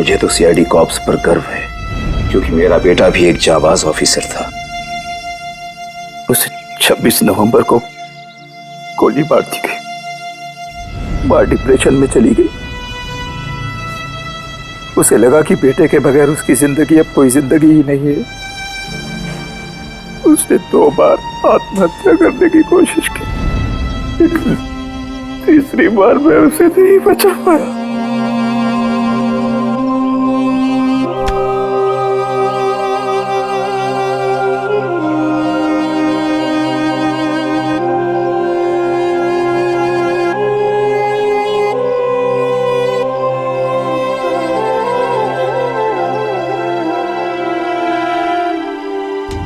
मुझे तो CID cops पर गर्व है, क्योंकि मेरा बेटा भी एक जाबाज ऑफिसर था। उसे 26 नवंबर को गोली मार दी गई। मां डिप्रेशन में चली गई। उसे लगा कि बेटे के बगैर उसकी जिंदगी अब कोई जिंदगी ही नहीं है। उसने 2 बार आत्महत्या करने की कोशिश की, लेकिन तीसरी बार मैं उसे नहीं बचा पाया।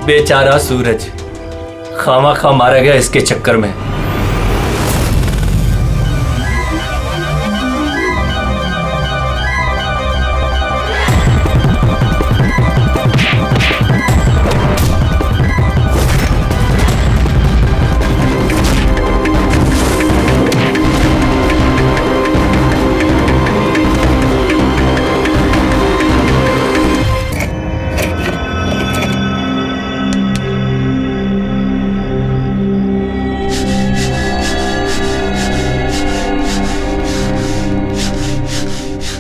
बेचारा सूरज खामा मारा गया इसके चक्कर में।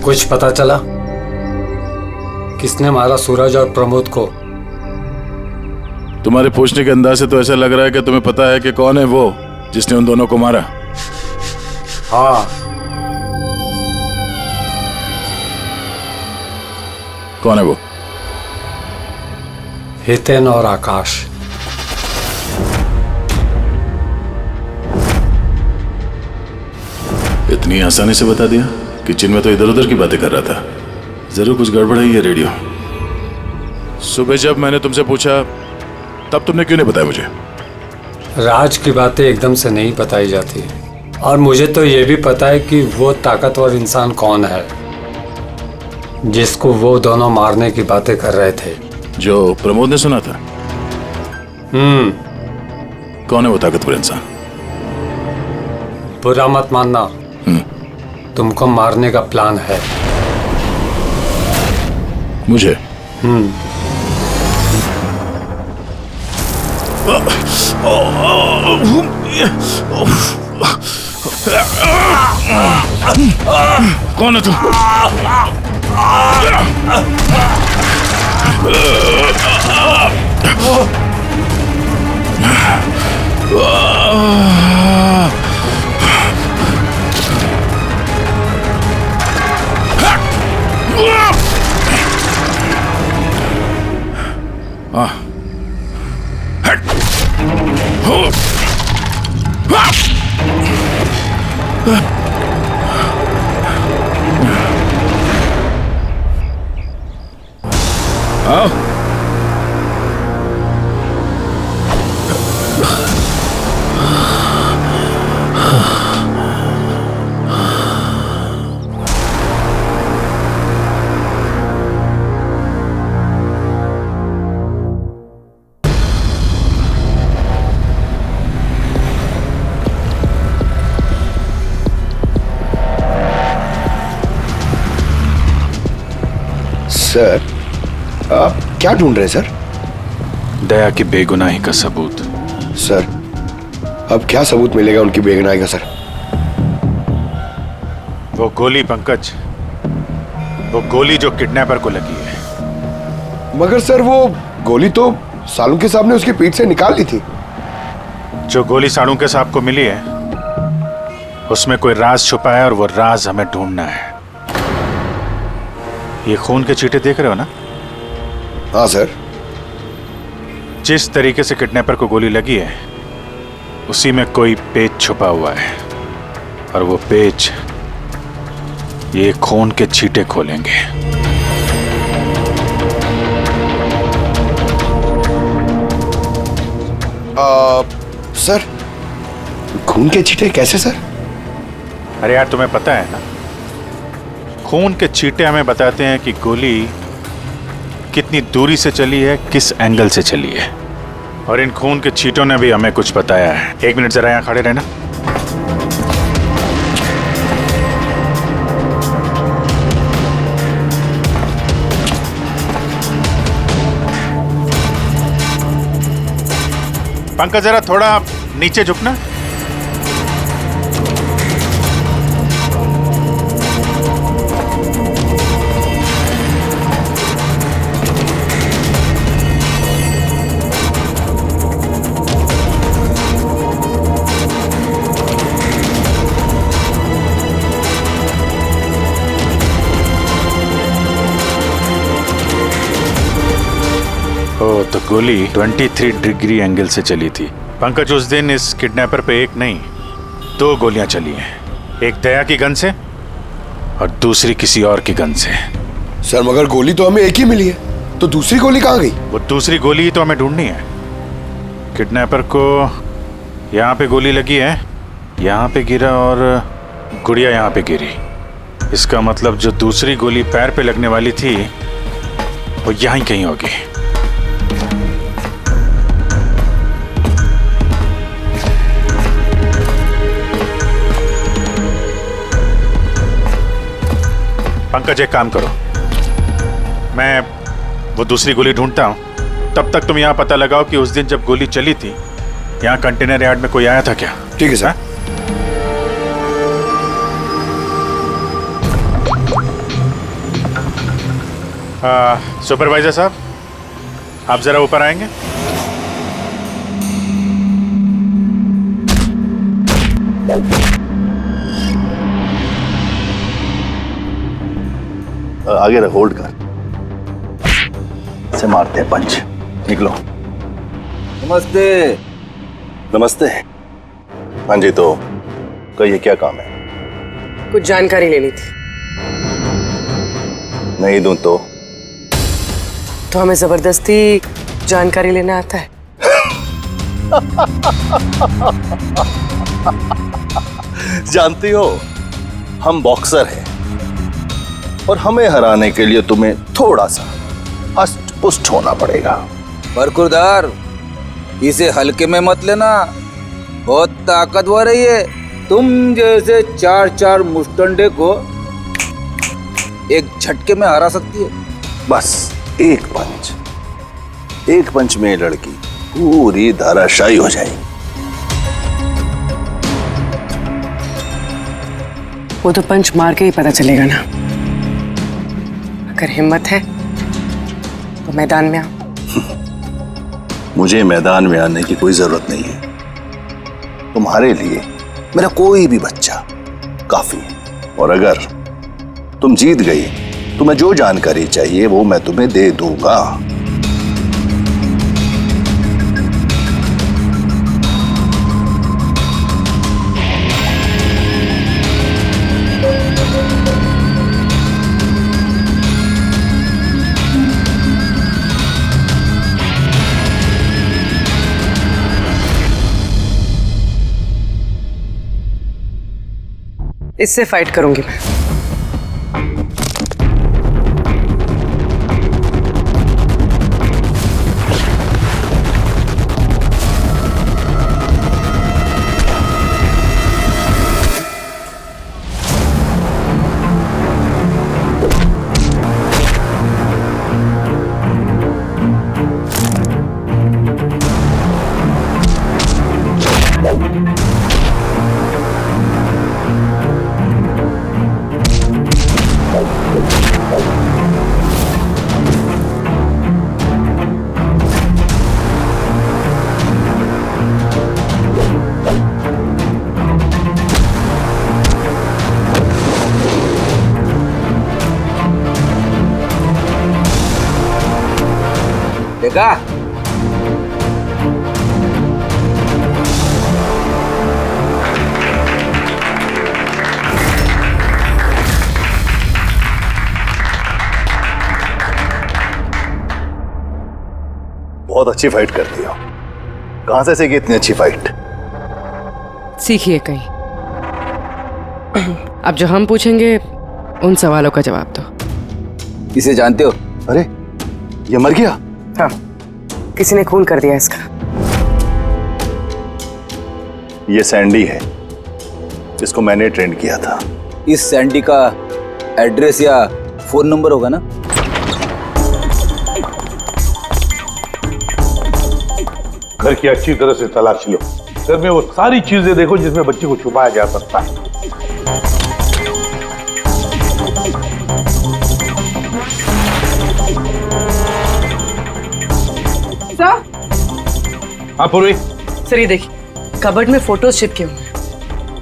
कुछ पता चला किसने मारा सूरज और प्रमोद को? तुम्हारे पूछने के अंदाज से तो ऐसा लग रहा है कि तुम्हें पता है कि कौन है वो जिसने उन दोनों को मारा। हाँ, कौन है वो? हितेन और आकाश। इतनी आसानी से बता दिया कि जिनमें तो इधर उधर की बातें कर रहा था। जरूर कुछ गड़बड़ है ये रेडियो। सुबह जब मैंने तुमसे पूछा तब तुमने क्यों नहीं बताया मुझे? राज की बातें एकदम से नहीं बताई जाती, और मुझे तो ये भी पता है कि वो ताकतवर इंसान कौन है जिसको वो दोनों मारने की बातें कर रहे थे। जो प्रमोद ने सुना था? कौन है वो ताकतवर इंसान? बुरा मत मानना, तुमको मारने का प्लान है। मुझे? कौन है तू? सर, आप क्या ढूंढ रहे हैं सर? दया की बेगुनाही का सबूत। सर, अब क्या सबूत मिलेगा उनकी बेगुनाही का सर? वो गोली पंकज, वो गोली जो किडनैपर को लगी है। मगर सर, वो गोली तो सालुंके साहब ने उसकी पीठ से निकाल ली थी। जो गोली सालुंके साहब को मिली है उसमें कोई राज छुपा है, और वो राज हमें ढूंढना है। ये खून के चीटे देख रहे हो ना? हाँ सर। जिस तरीके से किडनैपर को गोली लगी है उसी में कोई पेच छुपा हुआ है, और वो पेच ये खून के छींटे खोलेंगे। सर, खून के छींटे कैसे सर? अरे यार, तुम्हें पता है ना, खून के छींटे हमें बताते हैं कि गोली कितनी दूरी से चली है, किस एंगल से चली है। और इन खून के छींटों ने भी हमें कुछ बताया है। 1 मिनट जरा यहाँ खड़े रहना। पंकज जरा थोड़ा नीचे झुकना। ओ, तो गोली 23 डिग्री एंगल से चली थी। पंकज, उस दिन इस किडनैपर पे एक नहीं 2 गोलियां चली हैं। एक दया की गन से और दूसरी किसी और की गन से। सर मगर गोली तो हमें एक ही मिली है, तो दूसरी गोली कहाँ गई? वो दूसरी गोली ही तो हमें ढूंढनी है। किडनैपर को यहाँ पे गोली लगी है, यहाँ पे गिरा और गुड़िया यहाँ पे गिरी। इसका मतलब जो दूसरी गोली पैर पे लगने वाली थी वो यहीं कहीं होगी। पंकज, एक काम करो, मैं वो दूसरी गोली ढूंढता हूं, तब तक तुम यहां पता लगाओ कि उस दिन जब गोली चली थी यहां कंटेनर यार्ड में कोई आया था क्या। ठीक है सर। सुपरवाइजर साहब, आप जरा ऊपर आएंगे। आगे रख, होल्ड कर, से मारते हैं पंच। निकलो। नमस्ते। नमस्ते। हाँ जी, तो कहिए क्या काम है? कुछ जानकारी लेनी थी। नहीं दूं तो हमें जबरदस्ती जानकारी लेना आता है? जानती हो, हम बॉक्सर हैं और हमें हराने के लिए तुम्हें थोड़ा सा हष्ट पुष्ट होना पड़ेगा। बरकुरदार, इसे हल्के में मत लेना, बहुत ताकतवर है ये। तुम जैसे 4 मुस्टंडे को एक झटके में हरा सकती है। बस एक पंच में लड़की पूरी धराशायी हो जाएगी। वो तो पंच मार के ही पता चलेगा ना। अगर हिम्मत है तो मैदान में आओ। मुझे मैदान में आने की कोई जरूरत नहीं है। तुम्हारे लिए मेरा कोई भी बच्चा काफी है। और अगर तुम जीत गई, तुम्हें जो जानकारी चाहिए वो मैं तुम्हें दे दूंगा। इससे फाइट करूंगी मैं। देखा? बहुत अच्छी फाइट करती हो। कहां से सीखी इतनी अच्छी फाइट? सीखिए कहीं। अब जो हम पूछेंगे उन सवालों का जवाब दो। इसे जानते हो? अरे, ये मर गया? हाँ, किसी ने खून कर दिया इसका। ये सैंडी है जिसको मैंने ट्रेन किया था। इस सैंडी का एड्रेस या फोन नंबर होगा ना? घर की अच्छी तरह से तलाश लो। घर में वो सारी चीजें देखो जिसमें बच्चे को छुपाया जा सकता है। सर हाँ पूर्वी। सर, ये देखिए, कबर्ड में फोटोज चिपके हुए हैं।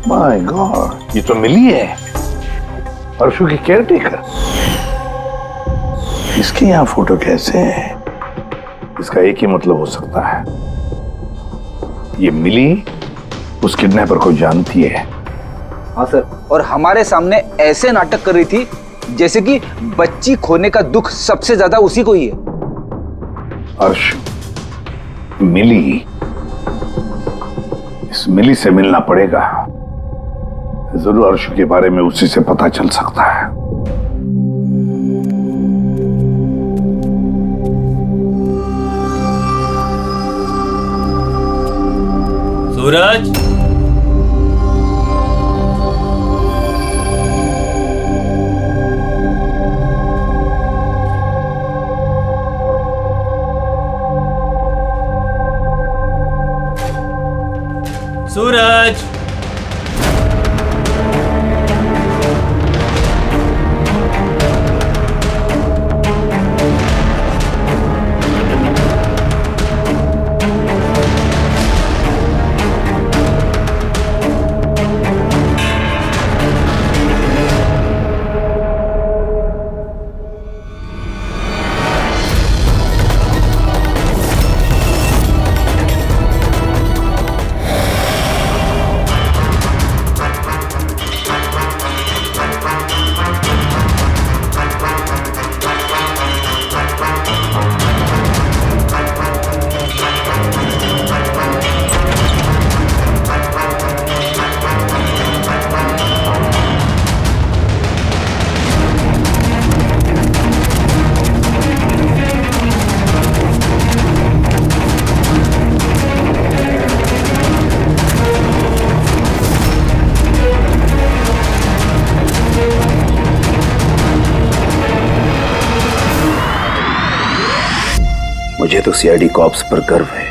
माय गॉड, ये तो मिली है, अर्शु की केयरटेकर। इसके यहाँ फोटो कैसे है? इसका एक ही मतलब हो सकता है, ये मिली उस किडनैपर को जानती है। हाँ सर, और हमारे सामने ऐसे नाटक कर रही थी जैसे कि बच्ची खोने का दुख सबसे ज्यादा उसी को ही है। अर्शु, मिली, इस मिली से मिलना पड़ेगा। जरूर अर्शु के बारे में उसी से पता चल सकता है। सूरज, सूरज, मुझे तो सीआईडी कॉप्स पर गर्व है,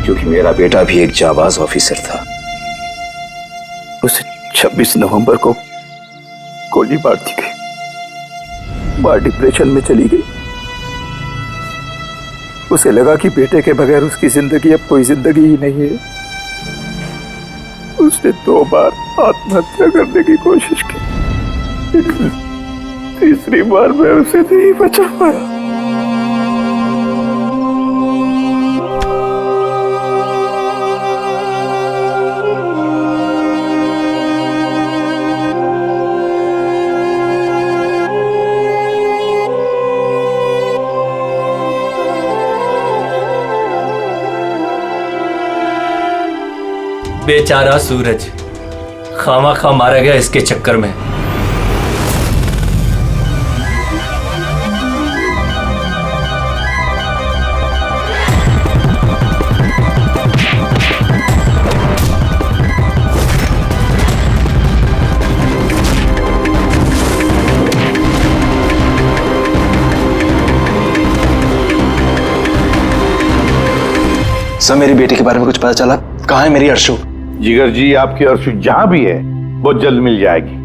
क्योंकि मेरा बेटा भी एक जाबाज ऑफिसर था। उसे 26 नवंबर को गोली मार दी गई। मां डिप्रेशन में चली गई। उसे लगा कि बेटे के बगैर उसकी जिंदगी अब कोई जिंदगी ही नहीं है। उसने 2 बार आत्महत्या करने की कोशिश की, लेकिन तीसरी बार मैं उसे नहीं बचा पाया। बेचारा सूरज खामा मारा गया इसके चक्कर में। सर, मेरी बेटी के बारे में कुछ पता चला? कहाँ है मेरी अर्शु? जिगर जी, आपकी अर्शु जहां भी है बहुत जल्द मिल जाएगी,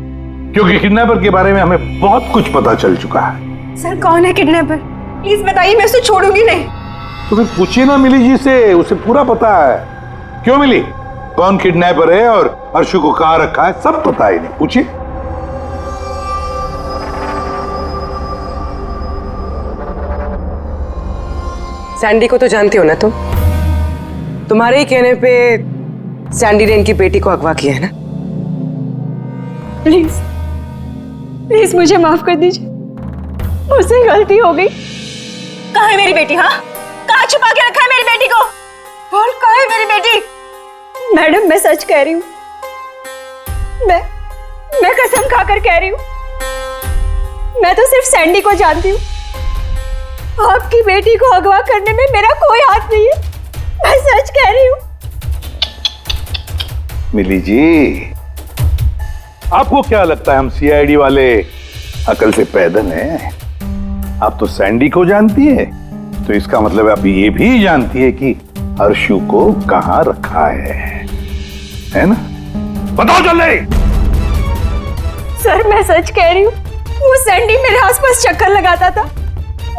क्योंकि किडनैपर के बारे में हमें बहुत कुछ पता चल चुका है। सर, कौन है किडनैपर? प्लीज बताइए, मैं उसे छोड़ूंगी नहीं। तुम्हें पूछिए ना मिली जी से, उसे पूरा पता है। क्यों मिली, कौन किडनैपर है और अर्शु को कहां रखा है, सब पता है। नहीं पूछिए। सैंडी को तो जानते हो ना तुम? तुम्हारे ही कहने पे सैंडी ने इनकी बेटी को अगवा किया है ना? प्लीज प्लीज मुझे माफ कर दीजिए, मुझसे गलती हो गई। कहाँ है मेरी बेटी? हाँ, कहाँ छुपा के रखा है मेरी बेटी को? बोल, कहाँ है मेरी बेटी? मैडम, मैं सच कह रही हूँ, मैं कसम खाकर कह रही हूँ, मैं तो सिर्फ सैंडी को जानती हूँ। आपकी बेटी को अगवा करने में मेरा कोई हाथ नहीं है, मैं सच कह रही हूँ। मिली जी, आपको क्या लगता है हम सीआईडी वाले अकल से पैदल हैं? आप तो सैंडी को जानती है, तो इसका मतलब आप ये भी जानती है कि अर्शु को कहां रखा है ना? बताओ जल्दी। सर मैं सच कह रही हूँ, वो सैंडी मेरे आसपास चक्कर लगाता था,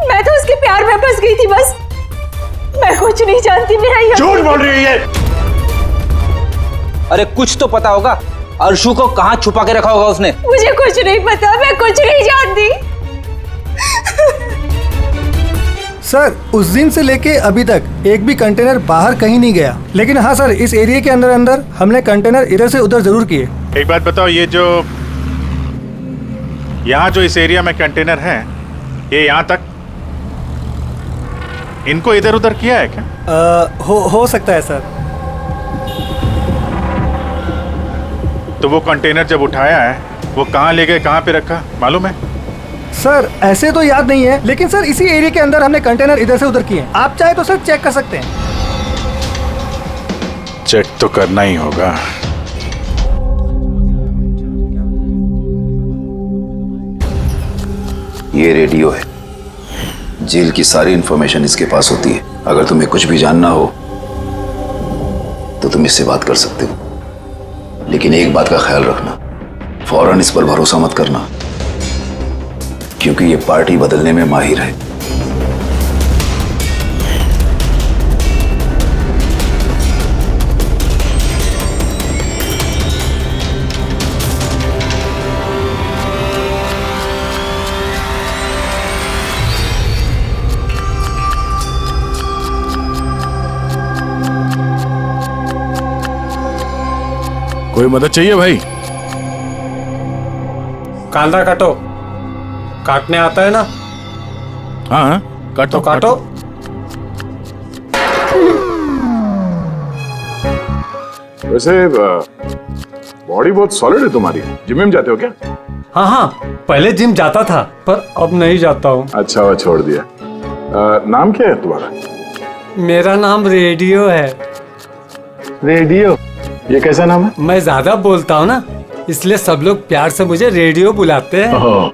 मैं तो उसके प्यार में फंस गई थी बस। मैं कुछ नहीं जानती, मेरा ये झूठ बोल रही है ये। अरे कुछ तो पता होगा, अर्शु को कहाँ छुपा के रखा होगा उसने। मुझे कुछ नहीं पता, मैं कुछ नहीं जानती। सर उस दिन से लेके अभी तक एक भी कंटेनर बाहर कहीं नहीं गया, लेकिन हाँ सर इस एरिया के अंदर अंदर हमने कंटेनर इधर से उधर जरूर किए। एक बात बताओ, ये जो यहाँ जो इस एरिया में कंटेनर हैं, ये यहाँ तक इनको इधर उधर किया है क्या? हो सकता है सर। तो वो कंटेनर जब उठाया है वो कहाँ ले गए, कहाँ पे रखा मालूम है? सर ऐसे तो याद नहीं है, लेकिन सर इसी एरिया के अंदर हमने कंटेनर इधर से उधर किए हैं। आप चाहे तो सर चेक कर सकते हैं। चेक तो करना ही होगा। ये रेडियो है, जेल की सारी इंफॉर्मेशन इसके पास होती है। अगर तुम्हें कुछ भी जानना हो तो तुम इससे बात कर सकते हो, लेकिन एक बात का ख्याल रखना, फौरन इस पर भरोसा मत करना, क्योंकि ये पार्टी बदलने में माहिर है। कोई मदद चाहिए भाई? कांदा काटो, काटने आता है ना? हाँ हाँ काटो तो काटो। वैसे बॉडी बहुत सॉलिड है तुम्हारी। जिम में जाते हो क्या? हाँ हाँ, पहले जिम जाता था पर अब नहीं जाता हूँ। अच्छा वो छोड़ दिया। नाम क्या है तुम्हारा? मेरा नाम रेडियो है। रेडियो? ये कैसा नाम है? मैं ज्यादा बोलता हूँ ना, इसलिए सब लोग प्यार से मुझे रेडियो बुलाते हैं।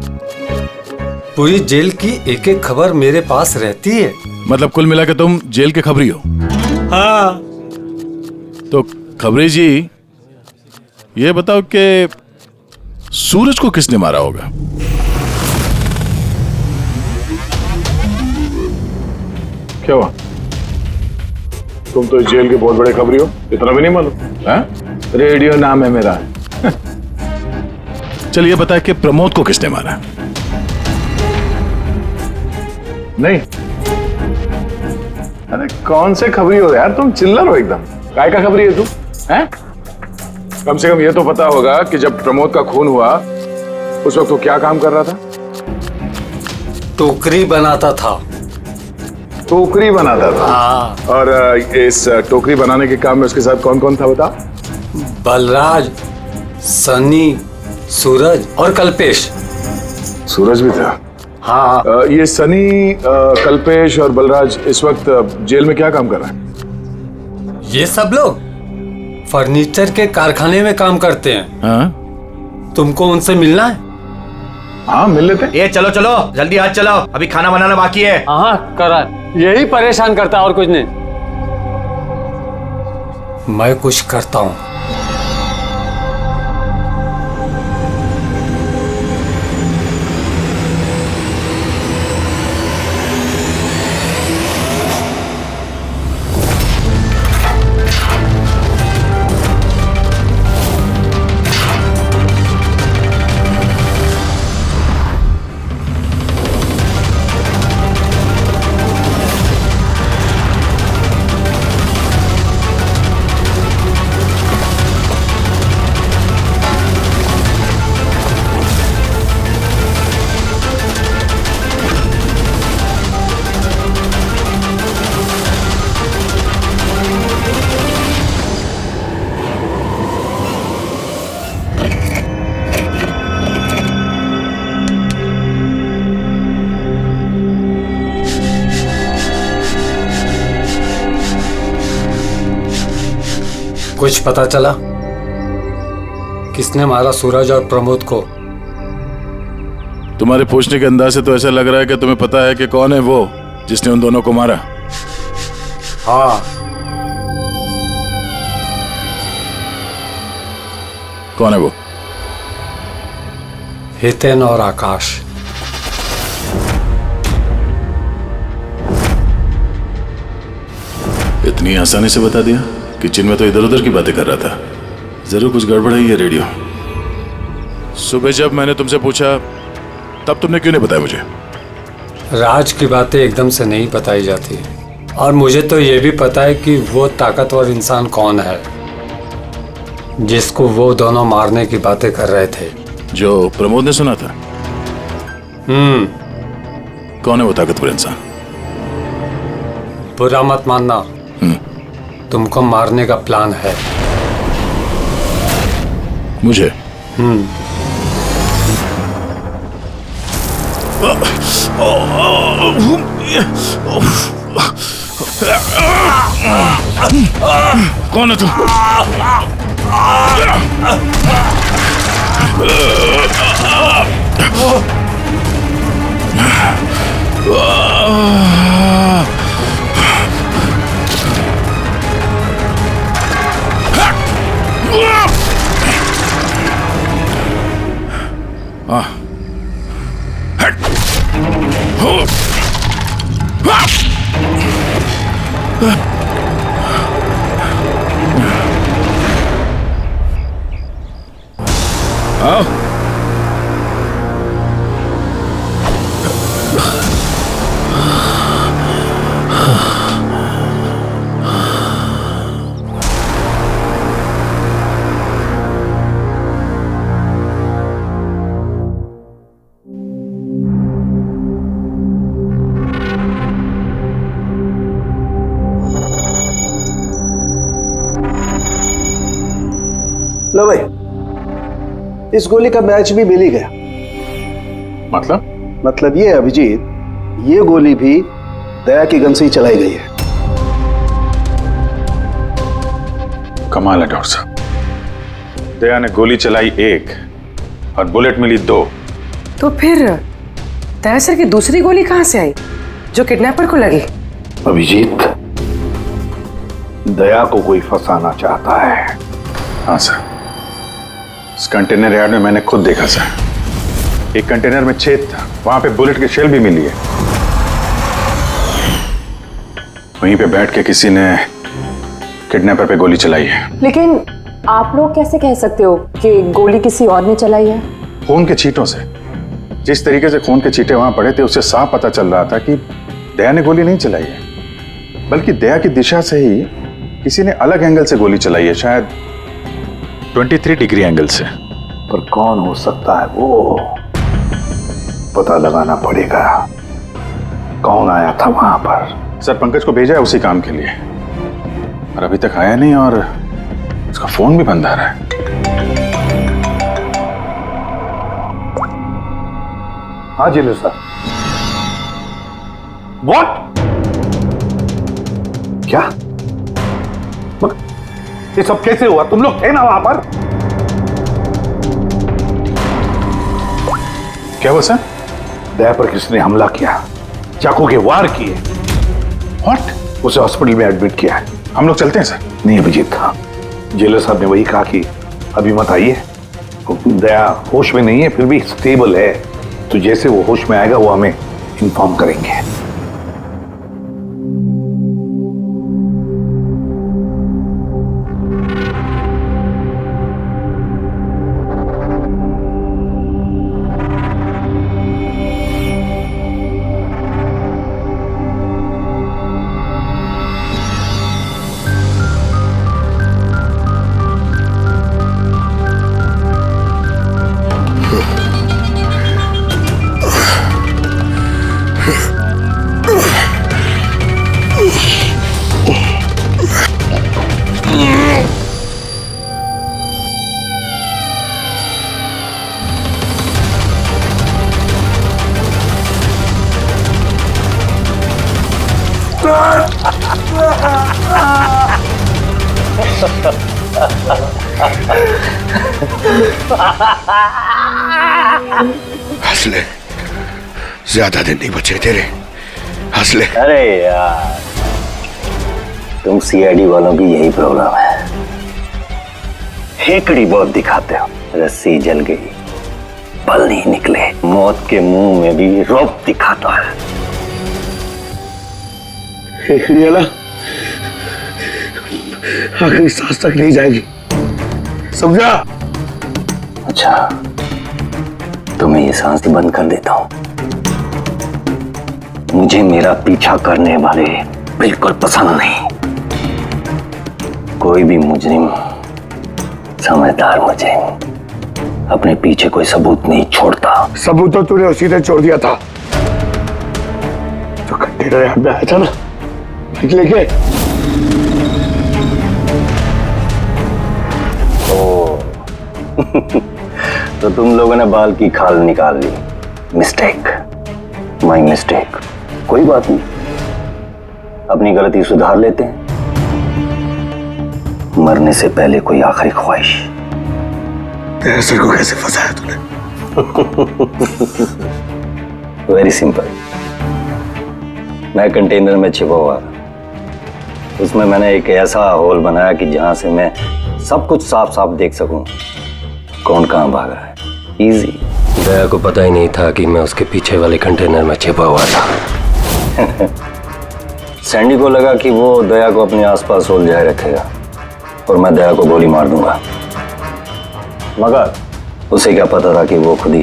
पूरी जेल की एक एक खबर मेरे पास रहती है। मतलब कुल मिला के तुम जेल के खबरी हो? हाँ। तो खबरी जी ये बताओ कि सूरज को किसने मारा होगा? क्या हुआ? तुम तो जेल के बहुत बड़े खबरी हो, इतना भी नहीं मालूम? रेडियो नाम है मेरा। चलिए बताए कि प्रमोद को किसने मारा? नहीं। अरे कौन से खबरी हो यार तुम, चिल्लर हो एकदम। काय का खबरी है तू? हैं? कम से कम ये तो पता होगा कि जब प्रमोद का खून हुआ उस वक्त वो क्या काम कर रहा था? टोकरी बनाता था। टोकरी बनाता था? हाँ। और इस टोकरी बनाने के काम में उसके साथ कौन कौन था बता? बलराज, सनी, सूरज और कल्पेश। सूरज भी था? हाँ। ये सनी, कल्पेश और बलराज इस वक्त जेल में क्या काम कर रहे हैं? ये सब लोग फर्नीचर के कारखाने में काम करते हैं। हाँ? तुमको उनसे मिलना है? हाँ मिल लेते। ये चलो चलो जल्दी हाथ चलाओ, अभी खाना बनाना बाकी है। हाँ करा, यही परेशान करता और कुछ नहीं। मैं कुछ करता हूँ। कुछ पता चला किसने मारा सूरज और प्रमोद को? तुम्हारे पूछने के अंदाज से तो ऐसा लग रहा है कि तुम्हें पता है कि कौन है वो जिसने उन दोनों को मारा। हाँ, कौन है वो? हितेन और आकाश। इतनी आसानी से बता दिया? किचन में तो इधर उधर की बातें कर रहा था। जरूर कुछ गड़बड़ है ये रेडियो। सुबह जब मैंने तुमसे पूछा तब तुमने क्यों नहीं बताया मुझे? राज की बातें एकदम से नहीं बताई जाती, और मुझे तो ये भी पता है कि वो ताकतवर इंसान कौन है जिसको वो दोनों मारने की बातें कर रहे थे। जो प्रमोद ने सुना था? कौन है वो ताकतवर इंसान? बुरा मत मानना, तुमको मारने का प्लान है। मुझे? कौन है तू? लो भाई, इस गोली का मैच भी मिल ही गया। मतलब ये अभिजीत, ये गोली भी दया की गन से ही चलाई गई है। कमाल है डॉक्टर साहब, दया ने गोली चलाई 1 और बुलेट मिली 2। तो फिर दया सर की दूसरी गोली कहां से आई जो किडनैपर को लगी? अभिजीत, दया को कोई फंसाना चाहता है। हाँ सर, इस कंटेनर यार्ड में मैंने खुद देखा सर। एक कंटेनर में छेद था, वहां पे बुलेट की शेल भी मिली है। वहीं पे बैठ के किसी ने किडनैपर पे गोली चलाई है। लेकिन आप लोग कैसे कह सकते हो कि गोली किसी और ने चलाई है? खून के छींटों से, जिस तरीके से खून के छींटे वहां पड़े थे उससे साफ पता चल रहा था कि दया ने गोली नहीं चलाई है, बल्कि दया की दिशा से ही किसी ने अलग एंगल से गोली चलाई है, शायद 23 डिग्री एंगल से। पर कौन हो सकता है वो पता लगाना पड़ेगा। कौन आया था वहां पर? सर, पंकज को भेजा है उसी काम के लिए, और अभी तक आया नहीं, और उसका फोन भी बंद आ रहा है। हाँ जी सर। व्हाट? क्या? ये सब कैसे हुआ? तुम लोग थे ना वहां पर? क्या हुआ सर? दया पर किसने हमला किया, चाकू के वार किए। व्हाट? उसे हॉस्पिटल में एडमिट किया है। हम लोग चलते हैं सर। नहीं अभिजीत, हाँ, जेलर साहब ने वही कहा कि अभी मत आइए। दया होश में नहीं है, फिर भी स्टेबल है, तो जैसे वो होश में आएगा वो हमें इन्फॉर्म करेंगे। हंस ले, ज्यादा दिन नहीं बचे तेरे, हंस ले। अरे यार, तुम सीआईडी वालों की यही प्रॉब्लम है, खेकड़ी बहुत दिखाते हो। रस्सी जल गई, पल नहीं निकले, मौत के मुंह में भी रौब दिखाता है। खेकड़ी वाला आखिरी सांस तक नहीं जाएगी, समझा? अच्छा, तो मैं ये सांस बंद कर देता हूं। मुझे मेरा पीछा करने वाले बिल्कुल पसंद नहीं। कोई भी मुजरिम, समझदार मुजरिम अपने पीछे कोई सबूत नहीं छोड़ता। सबूत तो तूने उसी ने छोड़ दिया था जो कंटेनर यहाँ पे आया था ना, लेके। तो तुम लोगों ने बाल की खाल निकाल ली। Mistake, my mistake. कोई बात नहीं, अपनी गलती सुधार लेते हैं। मरने से पहले कोई आखिरी ख्वाहिश। तेरे सर को कैसे फंसाया तूने? Very simple. मैं कंटेनर में छिपा हुआ था, उसमें मैंने एक ऐसा होल बनाया कि जहां से मैं सब कुछ साफ साफ देख सकूं कौन कहां भाग रहा है। इजी। दया को पता ही नहीं था कि मैं उसके पीछे वाले कंटेनर में छिपा हुआ था। सैंडी को लगा कि वो दया को अपने आसपास उलझाए रखेगा और मैं दया को गोली मार दूंगा, मगर उसे क्या पता था कि वो खुद ही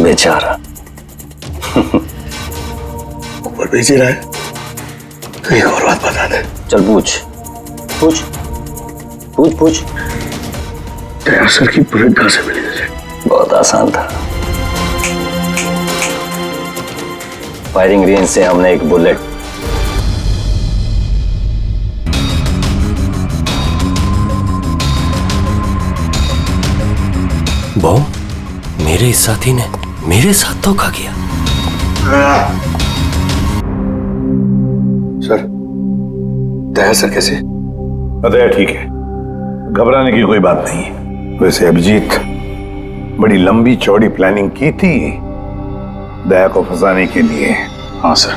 बेचारा ऊपर बेच रहा है। तो एक और बात बता दे। चल पूछ पूछ पूछ पूछ। दया सर की बुलेट कहां से मिली तुझे? बहुत आसान था। फायरिंग रेंज से हमने एक बुलेट बॉम मेरे इस साथी ने मेरे साथ धोखा किया। सर, दया सर कैसे? दया ठीक है, घबराने की कोई बात नहीं है। वैसे अभिजीत बड़ी लंबी चौड़ी प्लानिंग की थी दया को फंसाने के लिए। हाँ सर,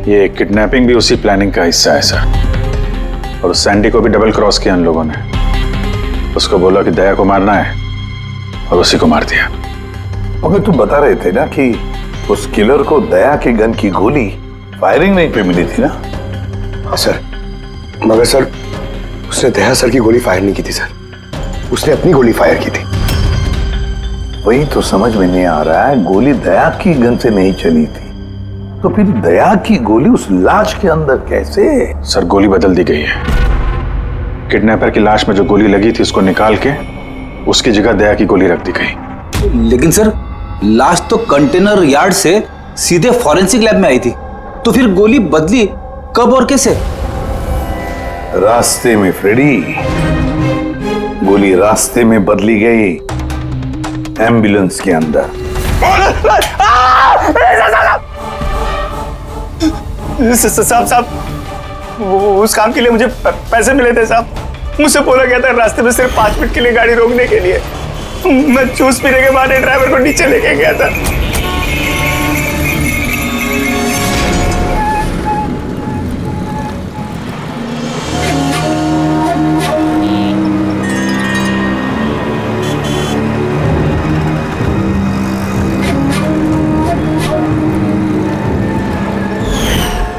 ये किडनैपिंग भी उसी प्लानिंग का हिस्सा है सर। और सैंडी को भी डबल क्रॉस किया उन लोगों ने। उसको बोला कि दया को मारना है और उसी को मार दिया। मगर तुम बता रहे थे ना कि उस किलर को दया के गन की गोली फायरिंग रेंज पे मिली थी ना? हाँ सर, मगर सर उसने दया सर की गोली फायर नहीं की थी सर, उसने अपनी गोली फायर की थी। वही तो समझ में नहीं आ रहा है, गोली दया की गन से नहीं चली थी तो फिर दया की गोली उस लाश के अंदर कैसे? सर गोली बदल दी गई है। किडनैपर की लाश में जो गोली लगी थी उसको निकाल के उसकी जगह दया की गोली रख दी गई। लेकिन सर लाश तो कंटेनर यार्ड से सीधे फॉरेंसिक लैब में आई थी, तो फिर गोली बदली कब और कैसे? रास्ते में फ्रेडी, गोली रास्ते में बदली गई, एम्बुलेंस के अंदर। साहब वो उस काम के लिए मुझे पैसे मिले थे साहब। मुझसे बोला गया था रास्ते में सिर्फ 5 मिनट के लिए गाड़ी रोकने के लिए। मैं जूस पीने के बाद ड्राइवर को नीचे लेके गया था।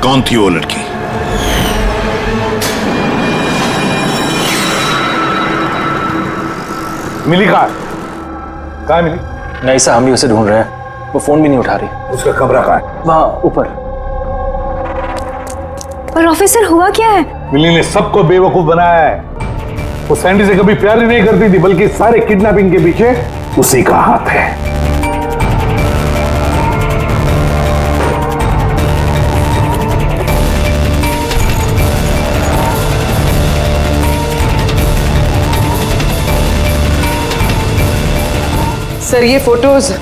कौन थी वो लड़की? मिली कहाँ मिली? नहीं सर, हम भी उसे ढूंढ रहे हैं, वो फोन भी नहीं उठा रही। उसका कमरा कहाँ है? वहाँ ऊपर। पर ऑफिसर हुआ क्या है? मिली ने सबको बेवकूफ बनाया है। वो सैंडी से कभी प्यार ही नहीं करती थी, बल्कि सारे किडनैपिंग के पीछे उसी का हाथ है। सर ये फोटोज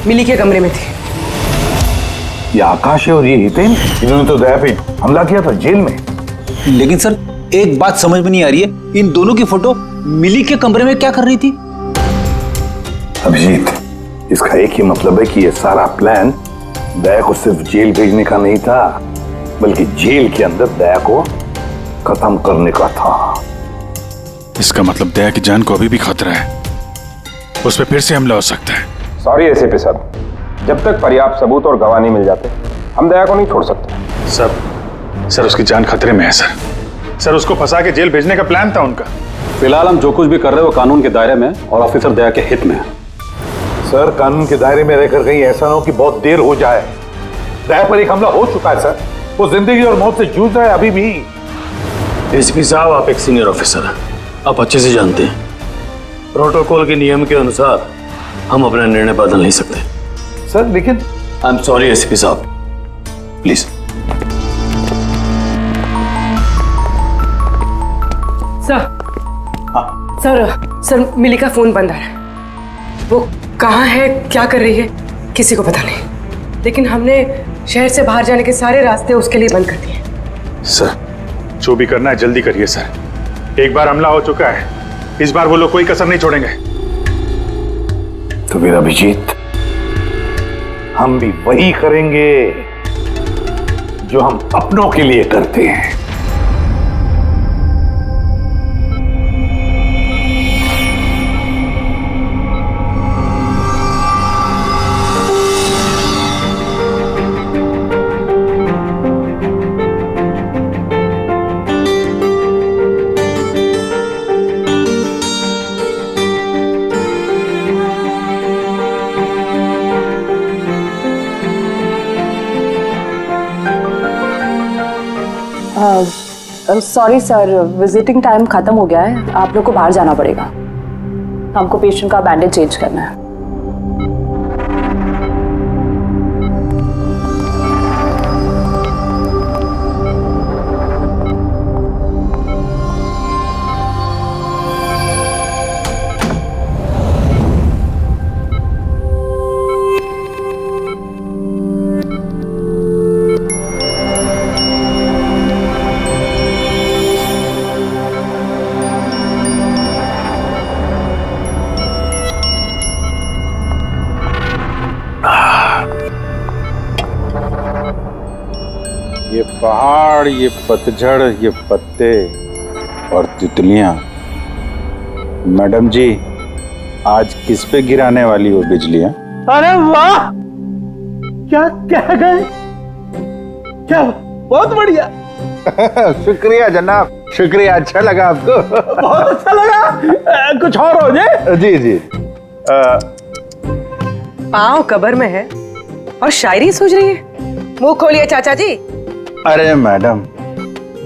मिली के कमरे में थी। ये आकाश है और ये हितेन, इन्होंने तो दया पे हमला किया था जेल में। लेकिन सर एक बात समझ में नहीं आ रही है, इन दोनों की फोटो मिली के कमरे में क्या कर रही थी? अभिजीत, इसका एक ही मतलब है कि ये सारा प्लान दया को सिर्फ जेल भेजने का नहीं था, बल्कि जेल के अंदर दया को खत्म करने का था। इसका मतलब दया की जान को अभी भी खतरा है, उस पर फिर से हमला हो सकता है। सॉरी एसीपी साहब, जब तक पर्याप्त सबूत और गवाह नहीं मिल जाते हम दया को नहीं छोड़ सकते। सर उसकी जान खतरे में है सर उसको फंसा के जेल भेजने का प्लान था उनका। फिलहाल हम जो कुछ भी कर रहे हैं वो कानून के दायरे में और ऑफिसर दया के हित में है। सर कानून के दायरे में रहकर कहीं ऐसा ना हो कि बहुत देर हो जाए। दया पर एक हमला हो चुका है सर, वो जिंदगी और मौत से जूझ रहा है अभी भी। एसपी साहब, आप एक सीनियर ऑफिसर हैं, आप अच्छे से जानते हैं प्रोटोकॉल के नियम के अनुसार हम अपना निर्णय बदल नहीं सकते। सर लेकिन आई एम सॉरी एसपी साहब, प्लीज। सर मिली का फोन बंद आ रहा है। वो कहाँ है, क्या कर रही है, किसी को पता नहीं। लेकिन हमने शहर से बाहर जाने के सारे रास्ते उसके लिए बंद कर दिए। सर जो भी करना है जल्दी करिए सर, एक बार हमला हो चुका है, इस बार वो लोग कोई कसर नहीं छोड़ेंगे। तो फिर अभिजीत, हम भी वही करेंगे जो हम अपनों के लिए करते हैं। सॉरी सर, विजिटिंग टाइम खत्म हो गया है, आप लोग को बाहर जाना पड़ेगा। हमको पेशेंट का बैंडेज चेंज करना है। ये पहाड़, ये पतझड़, ये पत्ते और तितलियां। मैडम जी, आज किस पे गिराने वाली हो बिजलियां? अरे वाह, क्या कह गए, क्या बहुत बढ़िया। शुक्रिया जनाब, शुक्रिया। अच्छा लगा आपको? बहुत अच्छा लगा। कुछ और हो जाए? जी जी। पाँव कब्र में है और शायरी सूझ रही है। मुंह खोलिए चाचा जी। अरे मैडम,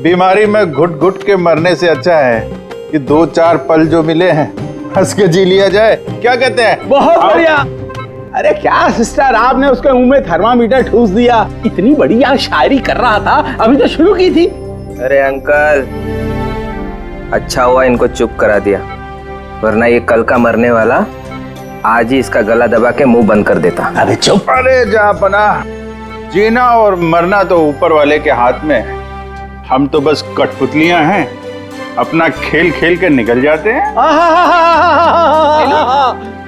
बीमारी में घुट घुट के मरने से अच्छा है कि 2-4 पल जो मिले हैं हंस के जी लिया जाए। क्या कहते हैं? बहुत बढ़िया। अरे क्या सिस्टर, आपने उसके मुंह में थर्मामीटर ठूस दिया। इतनी बढ़िया शायरी कर रहा था, अभी तो शुरू की थी। अरे अंकल, अच्छा हुआ इनको चुप करा दिया, वरना ये कल का मरने वाला आज ही इसका गला दबा के मुंह बंद कर देता। अरे चुप। अरे जापना, जीना और मरना तो ऊपर वाले के हाथ में है, हम तो बस कठपुतलियां हैं, अपना खेल खेल के निकल जाते हैं।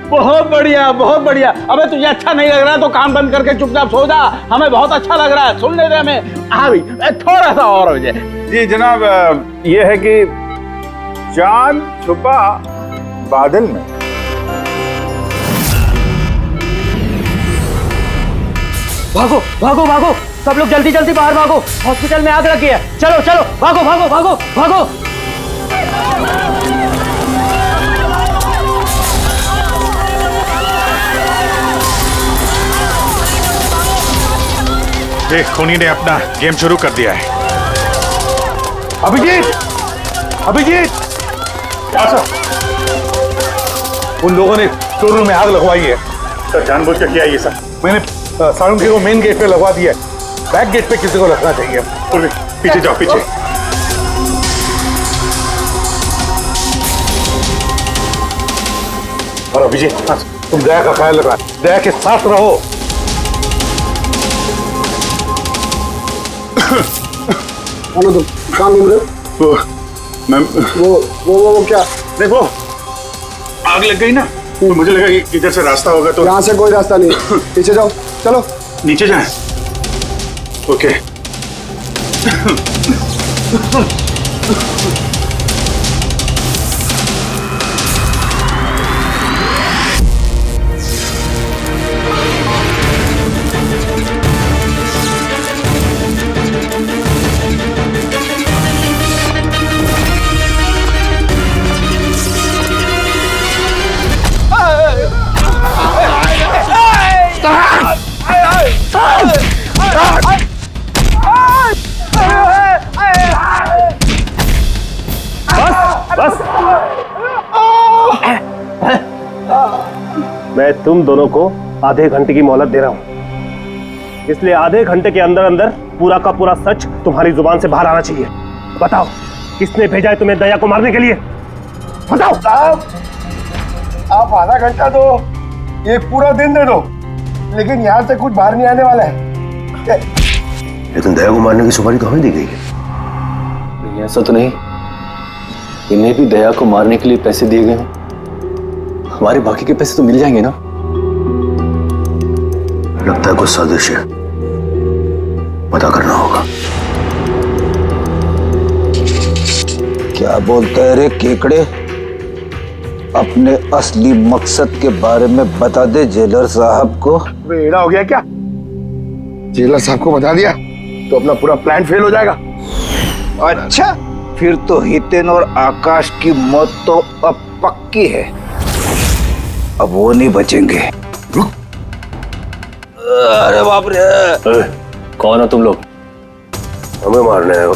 बहुत बढ़िया, बहुत बढ़िया। अबे तुझे अच्छा नहीं लग रहा तो काम बंद करके चुपचाप सो जा। हमें बहुत अच्छा लग रहा है, सुन ले रहे हमें। हाँ भाई, थोड़ा सा और हो जाए। जी जनाब, ये है कि चांद छुपा बादल में। भागो भागो भागो, सब लोग जल्दी जल्दी बाहर भागो, हॉस्पिटल में आग लगी है। चलो चलो, भागो भागो भागो भागो। देख, खूनी ने अपना गेम शुरू कर दिया है। अभिजीत, अभिजीत, क्या सर? उन लोगों ने स्टोर रूम में आग लगवाई है। सर जानबूझ के किया ये सर। मैंने सारुंगी को मेन गेट पे लगवा दिया है, बैक गेट पे किसी को रखना चाहिए। पीछे जाओ, पीछे। और अभिजीत, तुम दया का ख्याल रखना, दया के साथ रहो। काम घूम रहे वो मैम, वो क्या? देखो आग लग गई ना, तो मुझे लगा कि इधर से रास्ता होगा, तो यहाँ से कोई रास्ता नहीं, पीछे जाओ। चलो नीचे जाएं। ओके। मैं तुम दोनों को आधे घंटे की मोहलत दे रहा हूं, इसलिए आधे घंटे के अंदर अंदर पूरा का पूरा सच तुम्हारी जुबान से बाहर आना चाहिए। बताओ, किसने भेजा है तुम्हें दया को मारने के लिए? बताओ। साहब, आप आधा घंटा दो, एक पूरा दिन दे दो, लेकिन यहाँ से कुछ बाहर नहीं आने वाला है। लेकिन दया को मारने की सुपारी तो हमें दी गई है। नहीं, ऐसा तो नहीं, इन्हें भी दया को मारने के लिए पैसे दिए गए हैं। हमारे बाकी के पैसे तो मिल जाएंगे ना? लगता है कुछ साजिश है, पता करना होगा। क्या बोलता है रे केकड़े? अपने असली मकसद के बारे में बता दे जेलर साहब को। एड़ा हो गया क्या? जेलर साहब को बता दिया तो अपना पूरा प्लान फेल हो जाएगा। अच्छा, फिर तो हितेन और आकाश की मौत तो अब पक्की है, अब वो नहीं बचेंगे। अरे बाप रे! कौन हो तुम लोग? हमें मारने आए हो?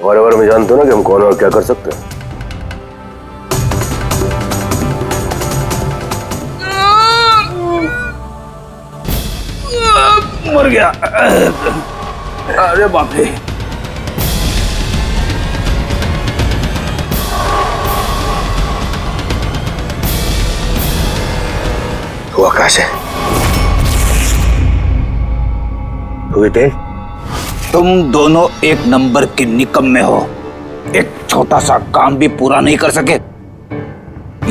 हमारे बारे में जानते हो ना कि हम कौन और क्या कर सकते हैं। मर गया। अरे बाप रे! वो आकाश है। तुम दोनों एक नंबर के निकम्मे हो, एक छोटा सा काम भी पूरा नहीं कर सके,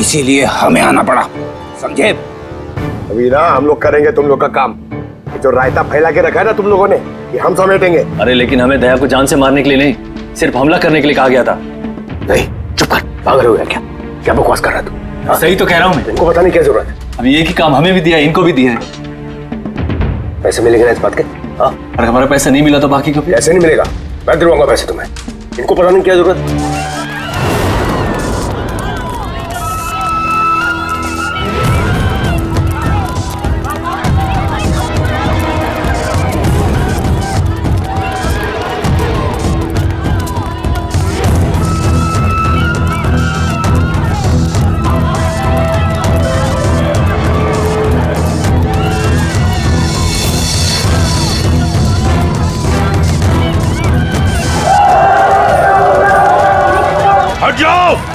इसीलिए हमें आना पड़ा, समझे? अभी ना हम लोग करेंगे तुम लोग का काम। ये जो रायता फैला के रखा है ना तुम लोगों ने, ये हम समेटेंगे। अरे लेकिन हमें दया को जान से मारने के लिए नहीं, सिर्फ हमला करने के लिए कहा गया था। नहीं, चुप कर, पागल हो गया क्या? क्या बकवास कर रहा तू? सही तो कह रहा हूं मैं। इनको बताने की क्या जरूरत है? अभी एक ही काम हमें भी दिया है, इनको भी दिया है। पैसे मिलेंगे ना इस बात के? हाँ, अगर हमारा पैसा नहीं मिला तो बाकी को भी? पैसे नहीं मिलेगा, मैं दिलवाऊंगा पैसे तुम्हें। इनको बताने की क्या जरूरत है?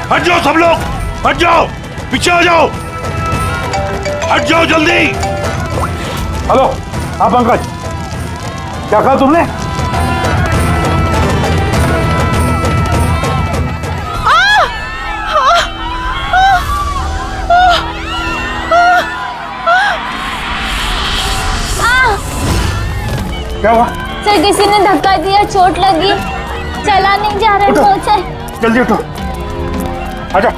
हट जाओ सब लोग, हट जाओ, पीछे आ जाओ, हट जाओ जल्दी। हेलो, हाँ पंकज, क्या कहा तुमने? क्या हुआ? सर, किसी ने धक्का दिया, चोट लगी, चला नहीं जा रहा है सर। जल्दी उठो, आजा।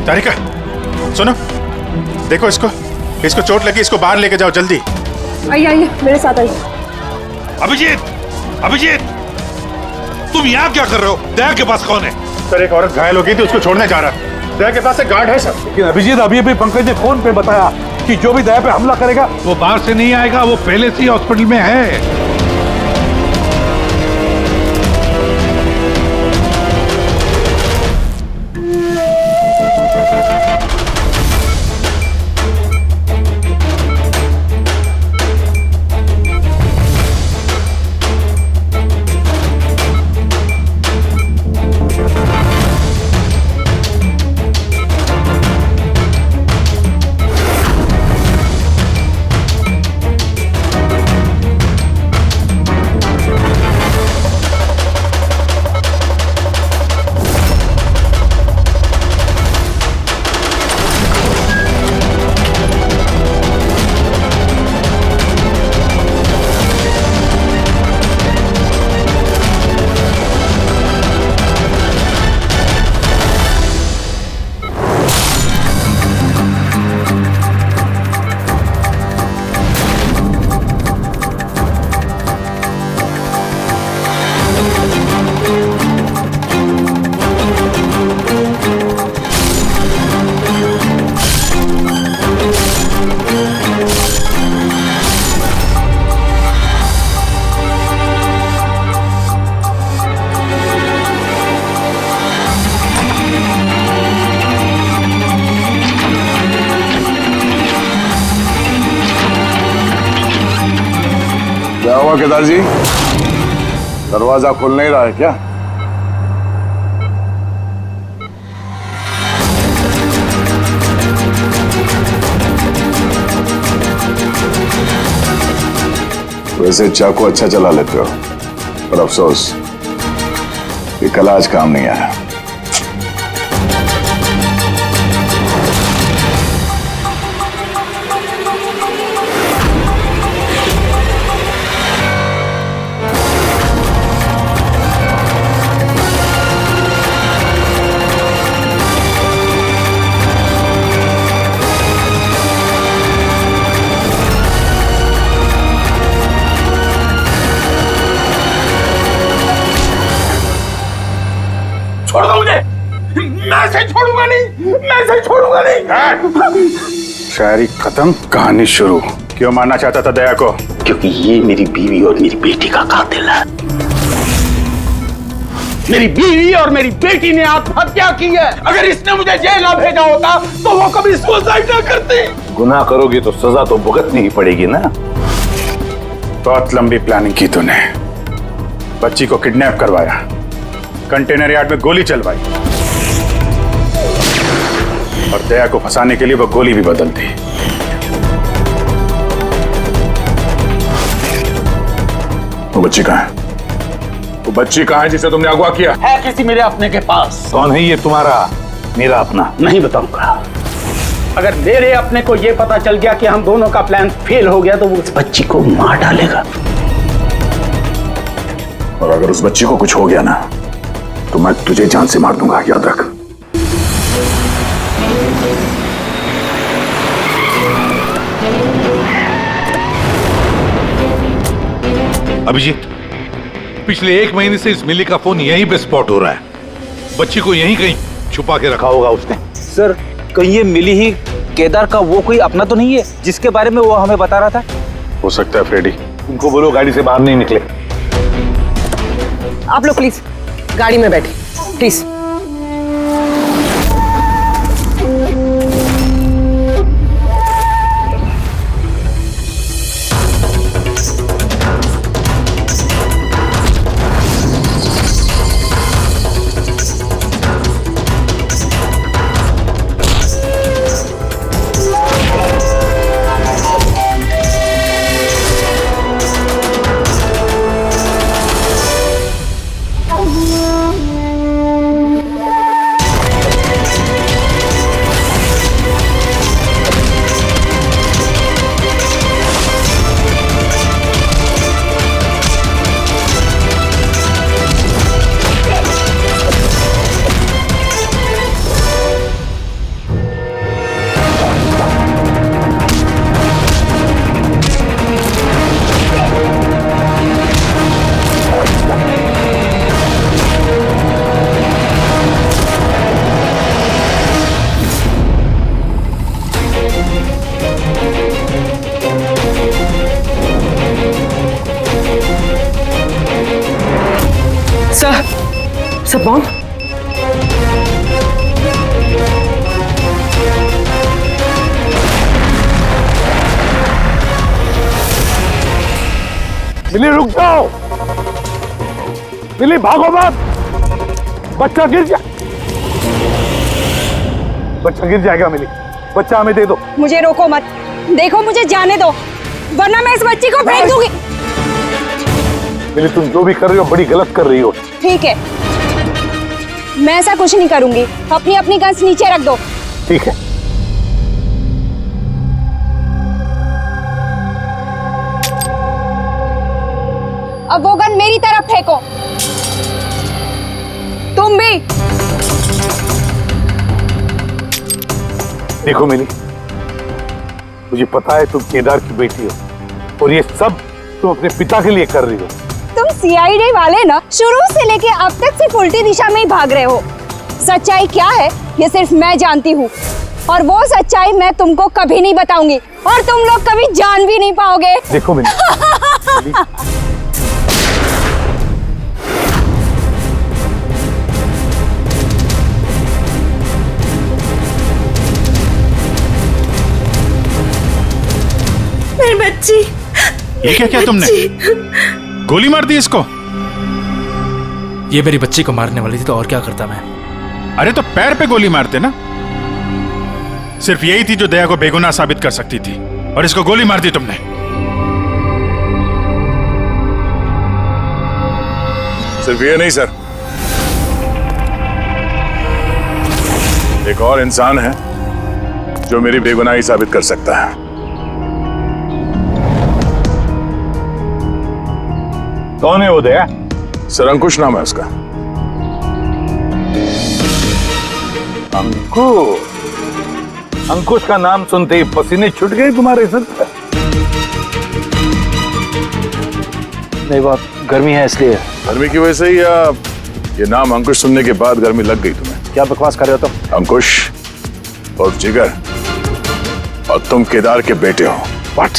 तारिका, सुनो, देखो इसको चोट लगी, इसको बाहर लेके जाओ जल्दी। आइए मेरे साथ आइए। अभिजीत, तुम यहाँ क्या कर रहे हो? दया के पास कौन है? सर, एक औरत घायल हो गई थी, उसको छोड़ने जा रहा है। दया के पास एक गार्ड है सर। लेकिन अभिजीत, अभी पंकज ने फोन पे बताया कि जो भी दया पे हमला करेगा वो बाहर से नहीं आएगा, वो पहले से ही हॉस्पिटल में है। क्या हुआ केदार जी? दरवाजा खुल नहीं रहा है क्या? वैसे चाकू अच्छा चला लेते हो, पर अफसोस ये कल आज काम नहीं आया। छोड़ दो मुझे, मैं से छोड़ूंगा नहीं, मैं से छोड़ूंगा नहीं। शायरी खत्म, कहानी शुरू। क्यों मारना चाहता था दया को? क्योंकि ये मेरी बीवी और मेरी बेटी का कातिल है। मेरी बीवी और मेरी बेटी ने आत्महत्या की है। अगर इसने मुझे जेल ना भेजा होता तो वो कभी सुसाइड ना करती। गुनाह करोगे तो सजा तो भुगतनी ही पड़ेगी ना। बहुत लंबी प्लानिंग की तूने। बच्ची को किडनैप करवाया, कंटेनर यार्ड में गोली चलवाई और दया को फंसाने के लिए वो गोली भी बदल दी। वो बच्ची कहाँ है? वो बच्ची कहाँ है जिसे तुमने अगवा किया? है किसी मेरे अपने के पास। कौन है ये तुम्हारा? मेरा अपना नहीं बताऊंगा। अगर मेरे अपने को ये पता चल गया कि हम दोनों का प्लान फेल हो गया तो वो उस बच्ची को मार डालेगा। और अगर उस बच्ची को कुछ हो गया ना तो मैं तुझे जान से मार दूंगा, याद रख। अभिजीत, पिछले 1 महीने से इस मिली का फोन यहीं पे स्पॉट हो रहा है। बच्ची को यहीं कहीं छुपा के रखा होगा उसने। सर, कहीं ये मिली ही केदार का वो कोई अपना तो नहीं है जिसके बारे में वो हमें बता रहा था? हो सकता है फ्रेडी। उनको बोलो गाड़ी से बाहर नहीं निकले। आप लोग प्लीज गाड़ी में बैठे, प्लीज। Sir bomb? मिली रुक जाओ, मिली भागो मत, बच्चा गिर जाए, बच्चा गिर जाएगा। मिली, बच्चा हमें दे दो। मुझे रोको मत, देखो मुझे जाने दो वरना मैं इस बच्ची को फेंक दूंगी। मिली, तुम जो भी कर रही हो बड़ी गलत कर रही हो। ठीक है, मैं ऐसा कुछ नहीं करूंगी। अपनी अपनी गन्स नीचे रख दो। ठीक है। अब वो गन मेरी तरफ फेंको। तुम भी। देखो मिली, मुझे पता है तुम केदार की बेटी हो और ये सब तुम अपने पिता के लिए कर रही हो। तुम सीआईडी वाले ना शुरू से लेके अब तक सिर्फ उल्टी दिशा में ही भाग रहे हो। सच्चाई क्या है ये सिर्फ मैं जानती हूँ और वो सच्चाई मैं तुमको कभी नहीं बताऊंगी और तुम लोग कभी जान भी नहीं पाओगे। देखो मिली, मेरी बच्ची, ये क्या किया तुमने? गोली मार दी इसको? ये मेरी बच्ची को मारने वाली थी तो और क्या करता मैं। अरे तो पैर पे गोली मारते ना। सिर्फ यही थी जो दया को बेगुनाह साबित कर सकती थी, और इसको गोली मार दी तुमने। सिर्फ ये नहीं सर, एक और इंसान है जो मेरी बेगुनाही साबित कर सकता है। कौन है वो दया? सर अंकुश नाम है उसका। अंकुश? अंकुश का नाम सुनते ही पसीने छूट गए तुम्हारे सर? नहीं, बात गर्मी है इसलिए। गर्मी की वजह से ही या ये नाम अंकुश सुनने के बाद गर्मी लग गई तुम्हें? क्या बकवास कर रहे हो तुम? अंकुश और जिगर और तुम केदार के बेटे हो। व्हाट?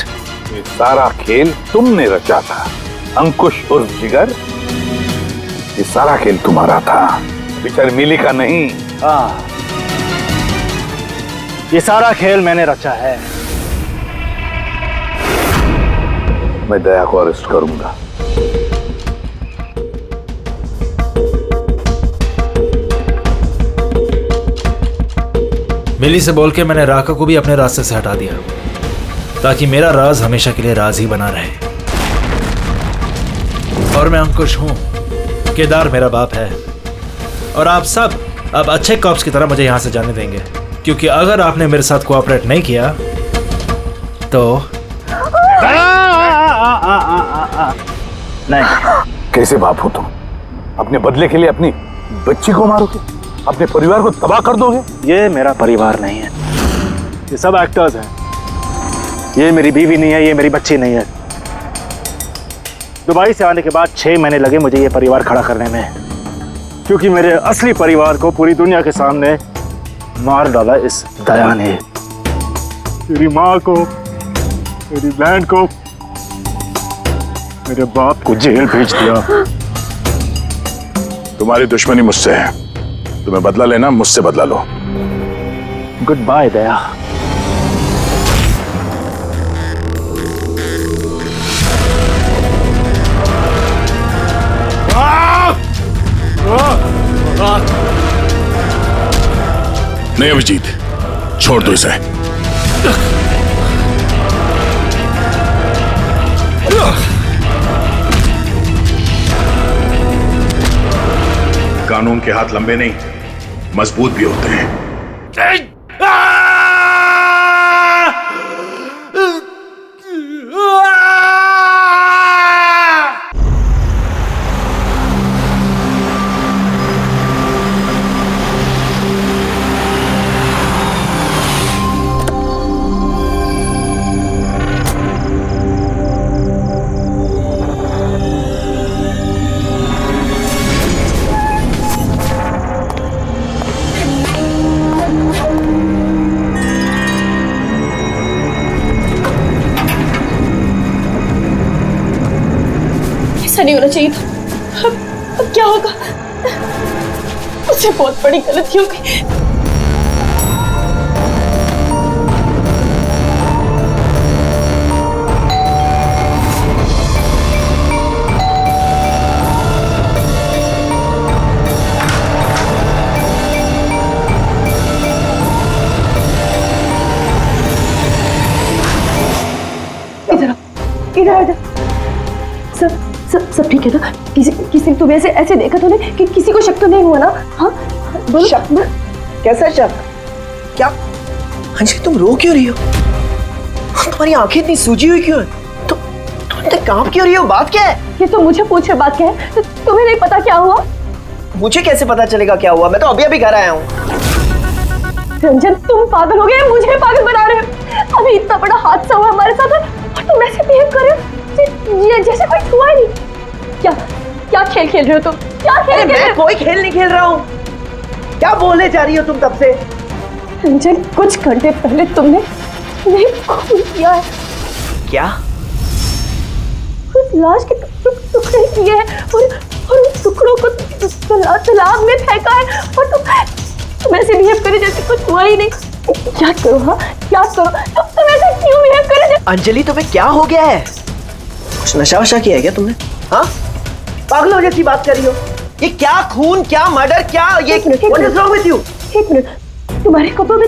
ये सारा खेल तुमने रचा था। अंकुश और जिगर, ये सारा खेल तुम्हारा था, बेचारी मिली का नहीं। हाँ, ये सारा खेल मैंने रचा है। मैं दया को अरेस्ट करूंगा। मिली से बोल के मैंने राका को भी अपने रास्ते से हटा दिया ताकि मेरा राज हमेशा के लिए राज ही बना रहे। और मैं अंकुश हूं, केदार मेरा बाप है, और आप सब अब अच्छे कॉप्स की तरह मुझे यहां से जाने देंगे, क्योंकि अगर आपने मेरे साथ कोऑपरेट नहीं किया तो नहीं। कैसे बाप हो तुम? अपने बदले के लिए अपनी बच्ची को मारोगे? अपने परिवार को तबाह कर दोगे? ये मेरा परिवार नहीं है, ये सब एक्टर्स हैं। ये मेरी बीवी नहीं है, ये मेरी बच्ची नहीं है। दुबई से आने के बाद 6 महीने लगे मुझे ये परिवार खड़ा करने में, क्योंकि मेरे असली परिवार को पूरी दुनिया के सामने मार डाला इस दया ने। मेरी माँ को, मेरी बहन को, मेरे बाप को जेल भेज दिया। तुम्हारी दुश्मनी मुझसे है, तुम्हें बदला लेना, मुझसे बदला लो। गुड बाय दया। नहीं अभिजीत, छोड़ दो इसे। कानून के हाथ लंबे नहीं, मजबूत भी होते हैं। ऐसा नहीं होना चाहिए था। अब क्या होगा? मुझसे बहुत बड़ी गलती हो गई। इधर इधर सब ठीक है ना? किसी ने तुम्हें ऐसे देखा तो नहीं कि किसी को शक तो नहीं हुआ ना? हाँ बोलो। शक? कैसा शक? क्या अंजलि तुम रो क्यों रही हो? तुम्हारी आंखें इतनी सूजी हुई क्यों है? तुम इतने कांप क्यों रही हो? बात क्या है? ये तो मुझे पूछे बात क्या है? तुम्हें नहीं पता क्या हुआ? मुझे कैसे पता चलेगा क्या हुआ? मैं तो अभी घर आया हूँ। रंजन तुम पागल हो गए, मुझे पागल बना रहे हो। अभी इतना बड़ा हादसा हुआ हमारे साथ और तुम ऐसे बिहेव कर रहे हो जैसे कुछ हुआ ही नहीं। क्या खेल खेल रहे हो तुम? क्या खेल खेल रहे हो? मैं कोई खेल नहीं खेल रहा हूँ। क्या बोलने जा रही हो तुम तब से? रंजन कुछ घंटे पहले तुमने खून किया है। क्या? उस लाश के टुकड़े किए हैं और उन टुकड़ों को तालाब में फेंका है और तुम ऐसे बिहेव करे जैसे कुछ हुआ ही नहीं। याद करो, हाँ याद करो, तुम ऐसे क्यों बिहेव करे? अंजलि तुम्हें क्या हो गया है? कुछ नशा वशा किया है क्या तुमने? हाँ, पागलों जैसी बात कर रही हो। ये क्या खून, क्या मर्डर, क्या ये what is wrong with you? एक मिनट, तुम्हारे कपड़ों में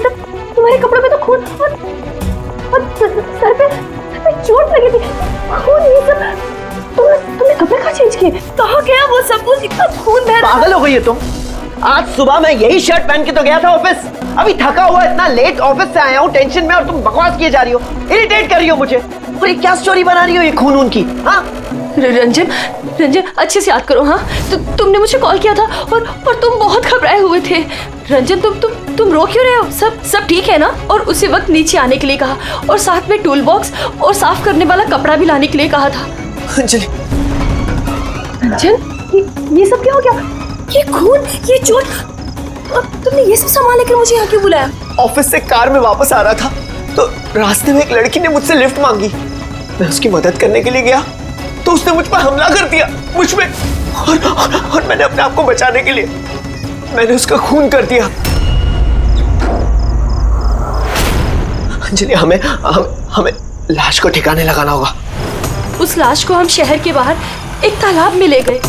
तो खून और सर पे चोट लगी थी, खून ये सब। तुमने कपड़े कहाँ चेंज किए? कहाँ गया वो सब कुछ? इतना खून बह रहा। पागल हो गई है तुम? आज सुबह मैं यही शर्ट पहन के तो गया था ऑफिस। अभी थका हुआ इतना लेट ऑफिस से आया हूँ टेंशन में, और तुम बकवास किए जा रही हो, इरिटेट कर रही हो मुझे। और ये क्या स्टोरी बना रही हो ये खून की? हाँ रंजन अच्छे से याद करो। हाँ, तुमने मुझे कॉल किया था और तुम बहुत घबराए हुए थे। रंजन तुम रो क्यों रहे हो? सब ठीक है ना? और उसी वक्त नीचे आने के लिए कहा, और साथ में टूल बॉक्स और साफ करने वाला कपड़ा भी लाने के लिए कहा था। अंजलि, रंजन ये सब क्या हो गया? ये खून, ये चोट, और तुमने ये सब सामान लेकर मुझे यहाँ क्यों बुलाया? ऑफिस से कार में वापस आ रहा था तो रास्ते में एक लड़की ने मुझसे लिफ्ट मांगी। मैं उसकी मदद करने के लिए गया तो उसने मुझ पर हमला कर दिया, मुझ पे, और मैंने अपने आप को बचाने के लिए मैंने उसका खून कर दिया। अंजलि, हमें लाश को ठिकाने लगाना होगा। उस लाश को हम शहर के बाहर एक तालाब में ले गए।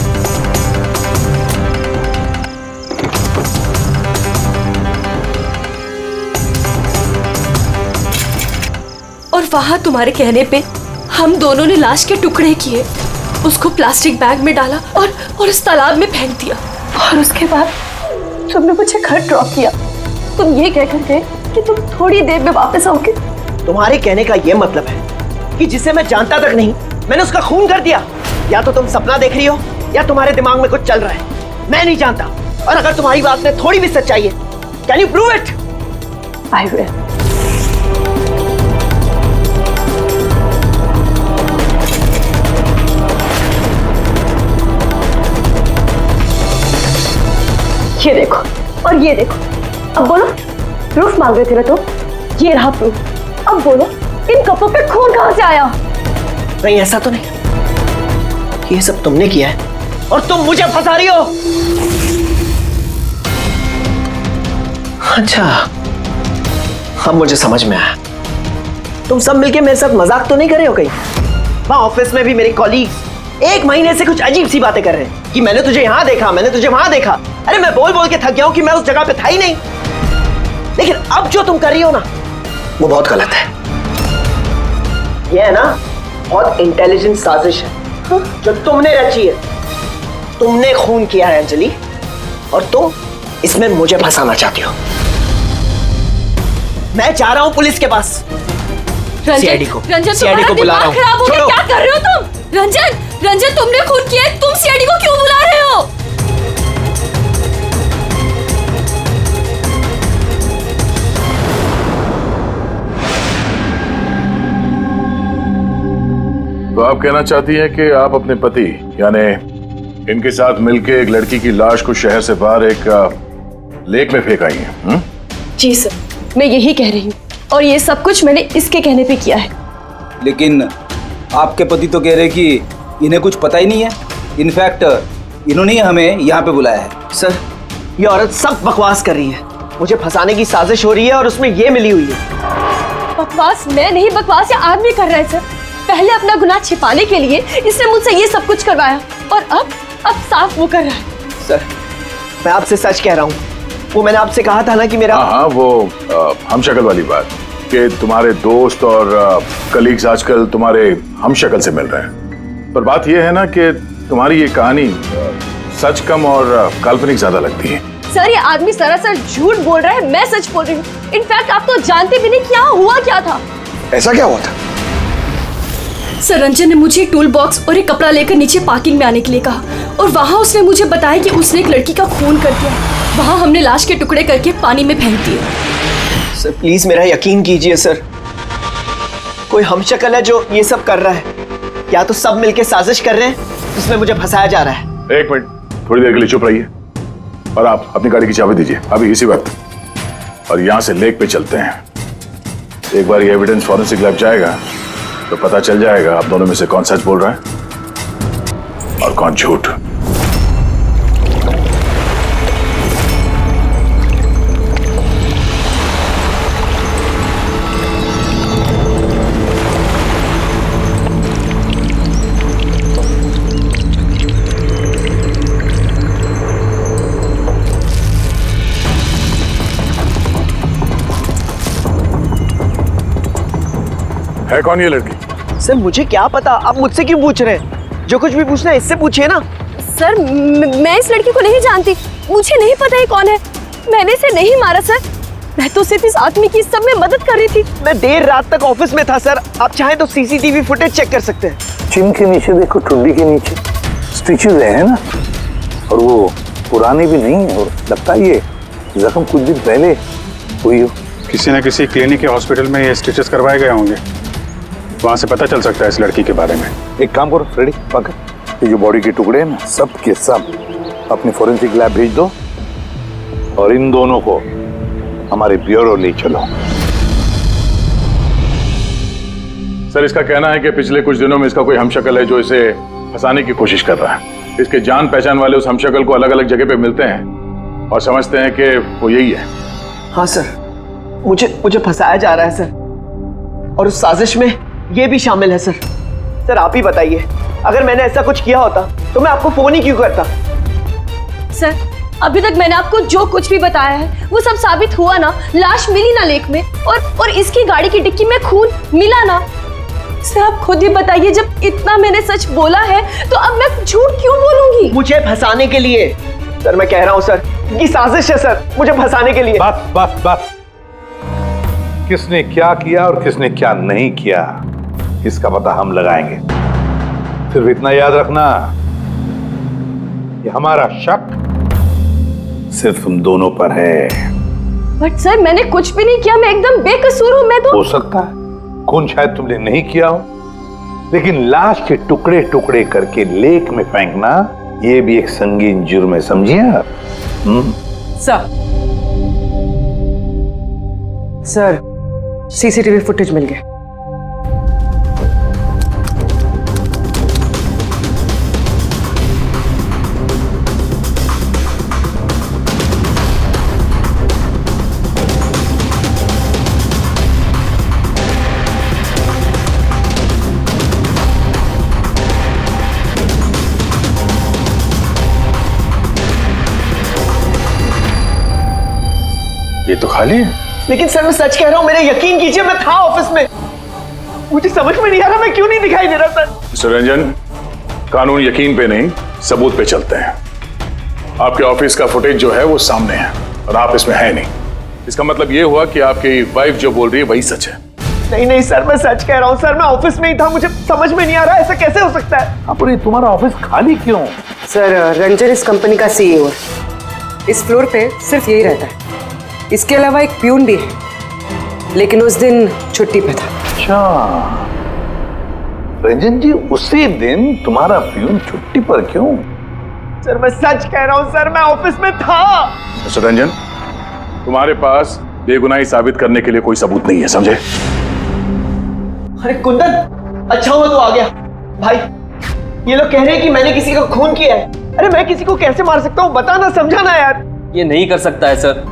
और वहां तुम्हारे कहने पे हम दोनों ने लाश के टुकड़े किए, उसको प्लास्टिक बैग में डाला और इस तालाब में फेंक दिया। और उसके बाद तुमने मुझे घर ड्रॉप किया। तुम ये कहकर गए कि तुम थोड़ी देर में वापस आओगे। तुम्हारे कहने का ये मतलब है कि जिसे मैं जानता तक नहीं मैंने उसका खून कर दिया? या तो तुम सपना देख रही हो या तुम्हारे दिमाग में कुछ चल रहा है, मैं नहीं जानता। और अगर तुम्हारी बात में थोड़ी भी सच्चाई है, can you prove it? I will. ये देखो और ये देखो। अब बोलो, प्रूफ मांग रहे थे ना तुम? ये रहा प्रूफ। अब बोलो, इन कपड़ों पे खून कहां से आया? नहीं, ऐसा तो नहीं। ये सब तुमने किया है और तुम मुझे फंसा रही हो। अच्छा, अब मुझे समझ में आया। तुम सब मिलके मेरे साथ मजाक तो नहीं कर रहे हो कहीं? वहां ऑफिस में भी मेरे कॉलीग्स 1 महीने से कुछ अजीब सी बातें कर रहे हैं कि मैंने तुझे यहां देखा, मैंने तुझे वहां देखा। अरे मैं बोल बोल के थक गया हूं कि मैं उस जगह पे था ही नहीं। लेकिन अब जो तुम कर रही हो ना, वो बहुत गलत है। ये है ना बहुत इंटेलिजेंट साजिश है जो तुमने रची है। तुमने खून किया है अंजलि, और तुम इसमें मुझे फंसाना चाहती हो। मैं जा रहा हूं पुलिस के पास। सीआईडी को बुला रहा हूं। क्या कर रहे हो तुम? रंजन तुमने खून किया है, तुम सीआईडी को क्यों बुला रहे हो? तो आप कहना चाहती हैं कि आप अपने पति यानी इनके साथ मिलके एक लड़की की लाश को शहर से बाहर एक लेक में फेंक आई हैं? जी सर, मैं यही कह रही हूँ, और ये सब कुछ मैंने इसके कहने पे किया है। लेकिन आपके पति तो कह रहे कि इन्हें कुछ पता ही नहीं है। इनफैक्ट इन्होंने ही हमें यहाँ पे बुलाया है। सर, ये औरत सब बकवास कर रही है। मुझे फंसाने की साजिश हो रही है और उसमें ये मिली हुई है। बकवास मैं नहीं, बकवास ये आदमी कर रहा है सर। पहले अपना गुनाह छिपाने के लिए इसने मुझसे ये सब कुछ करवाया, और अब साफ वो कर रहा है। सर, मैं आपसे सच कह रहा हूँ। वो मैंने आपसे कहा था ना कि मेरा हाँ, वो हम शक्ल वाली बात कि तुम्हारे दोस्त और कलीग्स आजकल तुम्हारे हम शक्ल से मिल रहे हैं। पर बात यह है ना कि तुम्हारी ये कहानी सच कम और काल्पनिक ज्यादा लगती है। सर, ये आदमी सरासर झूठ बोल रहा है, मैं सच बोल रही हूँ। इनफैक्ट आप तो जानते भी नहीं क्या हुआ क्या था। ऐसा क्या हुआ था? सर, रंजन ने मुझे एक टूल बॉक्स और एक कपड़ा लेकर नीचे पार्किंग में आने के लिए कहा, और वहाँ उसने मुझे बताया कि उसने एक लड़की का खून कर दिया। वहाँ हमने लाश के टुकड़े करके पानी में फेंक दिए। सर प्लीज मेरा यकीन कीजिए सर, कोई हमशक्ल है जो ये सब कर रहा है, या तो सब मिलके साजिश कर रहे हैं जिसमें मुझे फंसाया जा रहा है। 1 मिनट, थोड़ी देर के लिए चुप रहिए और आप अपनी गाड़ी की चाबी दीजिए अभी इसी वक्त, और यहाँ से लेक पे चलते हैं। एक बार ये एविडेंस फॉरेंसिक लैब जाएगा तो पता चल जाएगा आप दोनों में से कौन सच बोल रहा है और कौन झूठ। है कौन ये लड़की? सर मुझे क्या पता, आप मुझसे क्यों पूछ रहे हैं? जो कुछ भी पूछना है इससे पूछिए ना। सर मैं इस लड़की को नहीं जानती, मुझे नहीं पता ये कौन है। मैंने इसे नहीं मारा सर, मैं तो सिर्फ इस आदमी की सब में मदद कर रही थी। मैं देर रात तक ऑफिस में था सर, आप चाहें तो सीसीटीवी फुटेज चेक कर सकते हैं। चिन के नीचे देखो, ठुड्डी के नीचे स्टिचेस है ना, और वो पुराने भी नहीं है, और लगता है ये जख्म कुछ दिन पहले हुई हो। किसी न किसी क्लिनिक या हॉस्पिटल में ये स्टिचेस करवाए गए होंगे, वहां से पता चल सकता है इस लड़की के बारे में। एक काम करो फ्रेडी, पकड़ ये जो बॉडी के टुकड़े हैं ना, सब के सब अपनी फोरेंसिक लैब भेज दो, और इन दोनों को हमारे ब्यूरो ले चलो। सर, इसका कहना है कि पिछले कुछ दिनों में इसका कोई हमशक्ल है जो इसे फंसाने की कोशिश कर रहा है। इसके जान पहचान वाले उस हमशक्ल को अलग अलग जगह पे मिलते हैं और समझते हैं कि वो यही है। हाँ सर, मुझे फंसाया जा रहा है सर, और उस साजिश में ये भी शामिल है सर। सर आप ही बताइए, अगर मैंने ऐसा कुछ किया होता तो मैं आपको फोन ही क्यों करता? सर अभी तक मैंने आपको जो कुछ भी बताया है वो सब साबित हुआ ना। लाश मिली ना लेक में, और इसकी गाड़ी की डिक्की में खून मिला ना। सर आप खुद ही बताइए, जब इतना मैंने सच बोला है तो अब मैं झूठ क्यों बोलूंगी? मुझे फंसाने के लिए। सर मैं कह रहा हूँ सर, ये साजिश है सर, मुझे फंसाने के लिए। बस किसने क्या किया और किसने क्या नहीं किया, इसका पता हम लगाएंगे। सिर्फ इतना याद रखना, ये हमारा शक सिर्फ तुम दोनों पर है। बट सर मैंने कुछ भी नहीं किया, मैं एकदम बेकसूर हूँ। मैं तो हो सकता है खून शायद तुमने नहीं किया हो, लेकिन लाश के टुकड़े टुकड़े करके लेक में फेंकना ये भी एक संगीन जुर्म है, समझिए आप? सर सीसीटीवी फुटेज मिल गया। ये तो खाली है। लेकिन सर मैं सच कह रहा हूँ, मेरे यकीन कीजिए, मैं था ऑफिस में। मुझे समझ में नहीं आ रहा मैं क्यों नहीं दिखाई दे रहा सर। मिस्टर रंजन, कानून यकीन पे नहीं सबूत पे चलते हैं। आपके ऑफिस का फुटेज जो है वो सामने है और आप इसमें है नहीं। इसका मतलब ये हुआ कि आपकी वाइफ जो बोल रही है वही सच है। नहीं सर, मैं सच कह रहा हूँ सर, मैं ऑफिस में ही था, मुझे समझ में नहीं आ रहा ऐसा कैसे हो सकता है। पर तुम्हारा ऑफिस खाली क्यों? सर रंजन इस कंपनी का सीईओ है, इस फ्लोर पे सिर्फ यही रहता है। इसके अलावा एक प्यून भी है, लेकिन उस दिन छुट्टी पे था। अच्छा रंजन जी, उसी दिन तुम्हारा प्यून छुट्टी पर क्यों? सर मैं सच कह रहा हूँ सर, मैं ऑफिस में था। मिस्टर रंजन, तुम्हारे पास बेगुनाही साबित करने के लिए कोई सबूत नहीं है, समझे? अरे कुंदन, अच्छा हुआ तो आ गया। भाई ये लोग कह रहे हैं कि मैंने किसी का खून किया है। अरे मैं किसी को कैसे मार सकता हूँ, बताना, समझाना यार। ये नहीं कर सकता है सर,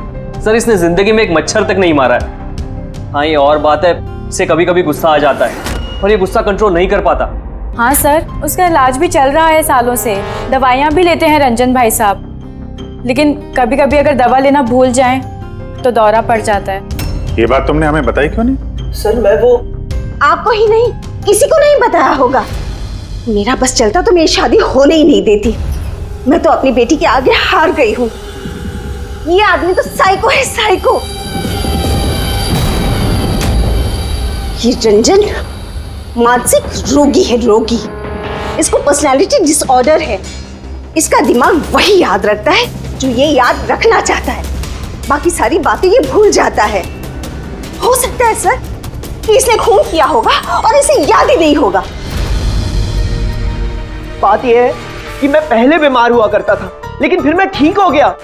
इसने जिंदगी में एक मच्छर तक नहीं मारा है। हाँ ये और बात है, इसे कभी कभी गुस्सा आ जाता है और ये गुस्सा कंट्रोल नहीं कर पाता। हाँ सर, उसका इलाज भी चल रहा है सालों से, दवाइयाँ भी लेते हैं रंजन भाई साहब, लेकिन कभी कभी अगर दवा लेना भूल जाएं तो दौरा पड़ जाता है। ये बात तुमने हमें बताई क्यों नहीं? सर मैं वो आपको ही नहीं किसी को नहीं बताया होगा। मेरा बस चलता तो मेरी शादी होने ही नहीं देती। मैं तो अपनी बेटी के आगे हार गई हूँ। ये आदमी तो साइको है, साइको। ये रंजन मानसिक रोगी है, रोगी। इसको पर्सनालिटी डिसऑर्डर है। इसका दिमाग वही याद रखता है जो ये याद रखना चाहता है, बाकी सारी बातें ये भूल जाता है। हो सकता है सर कि इसने खून किया होगा और इसे याद ही नहीं होगा। बात यह है कि मैं पहले बीमार हुआ करता था, लेकिन फिर मैं ठीक हो गया।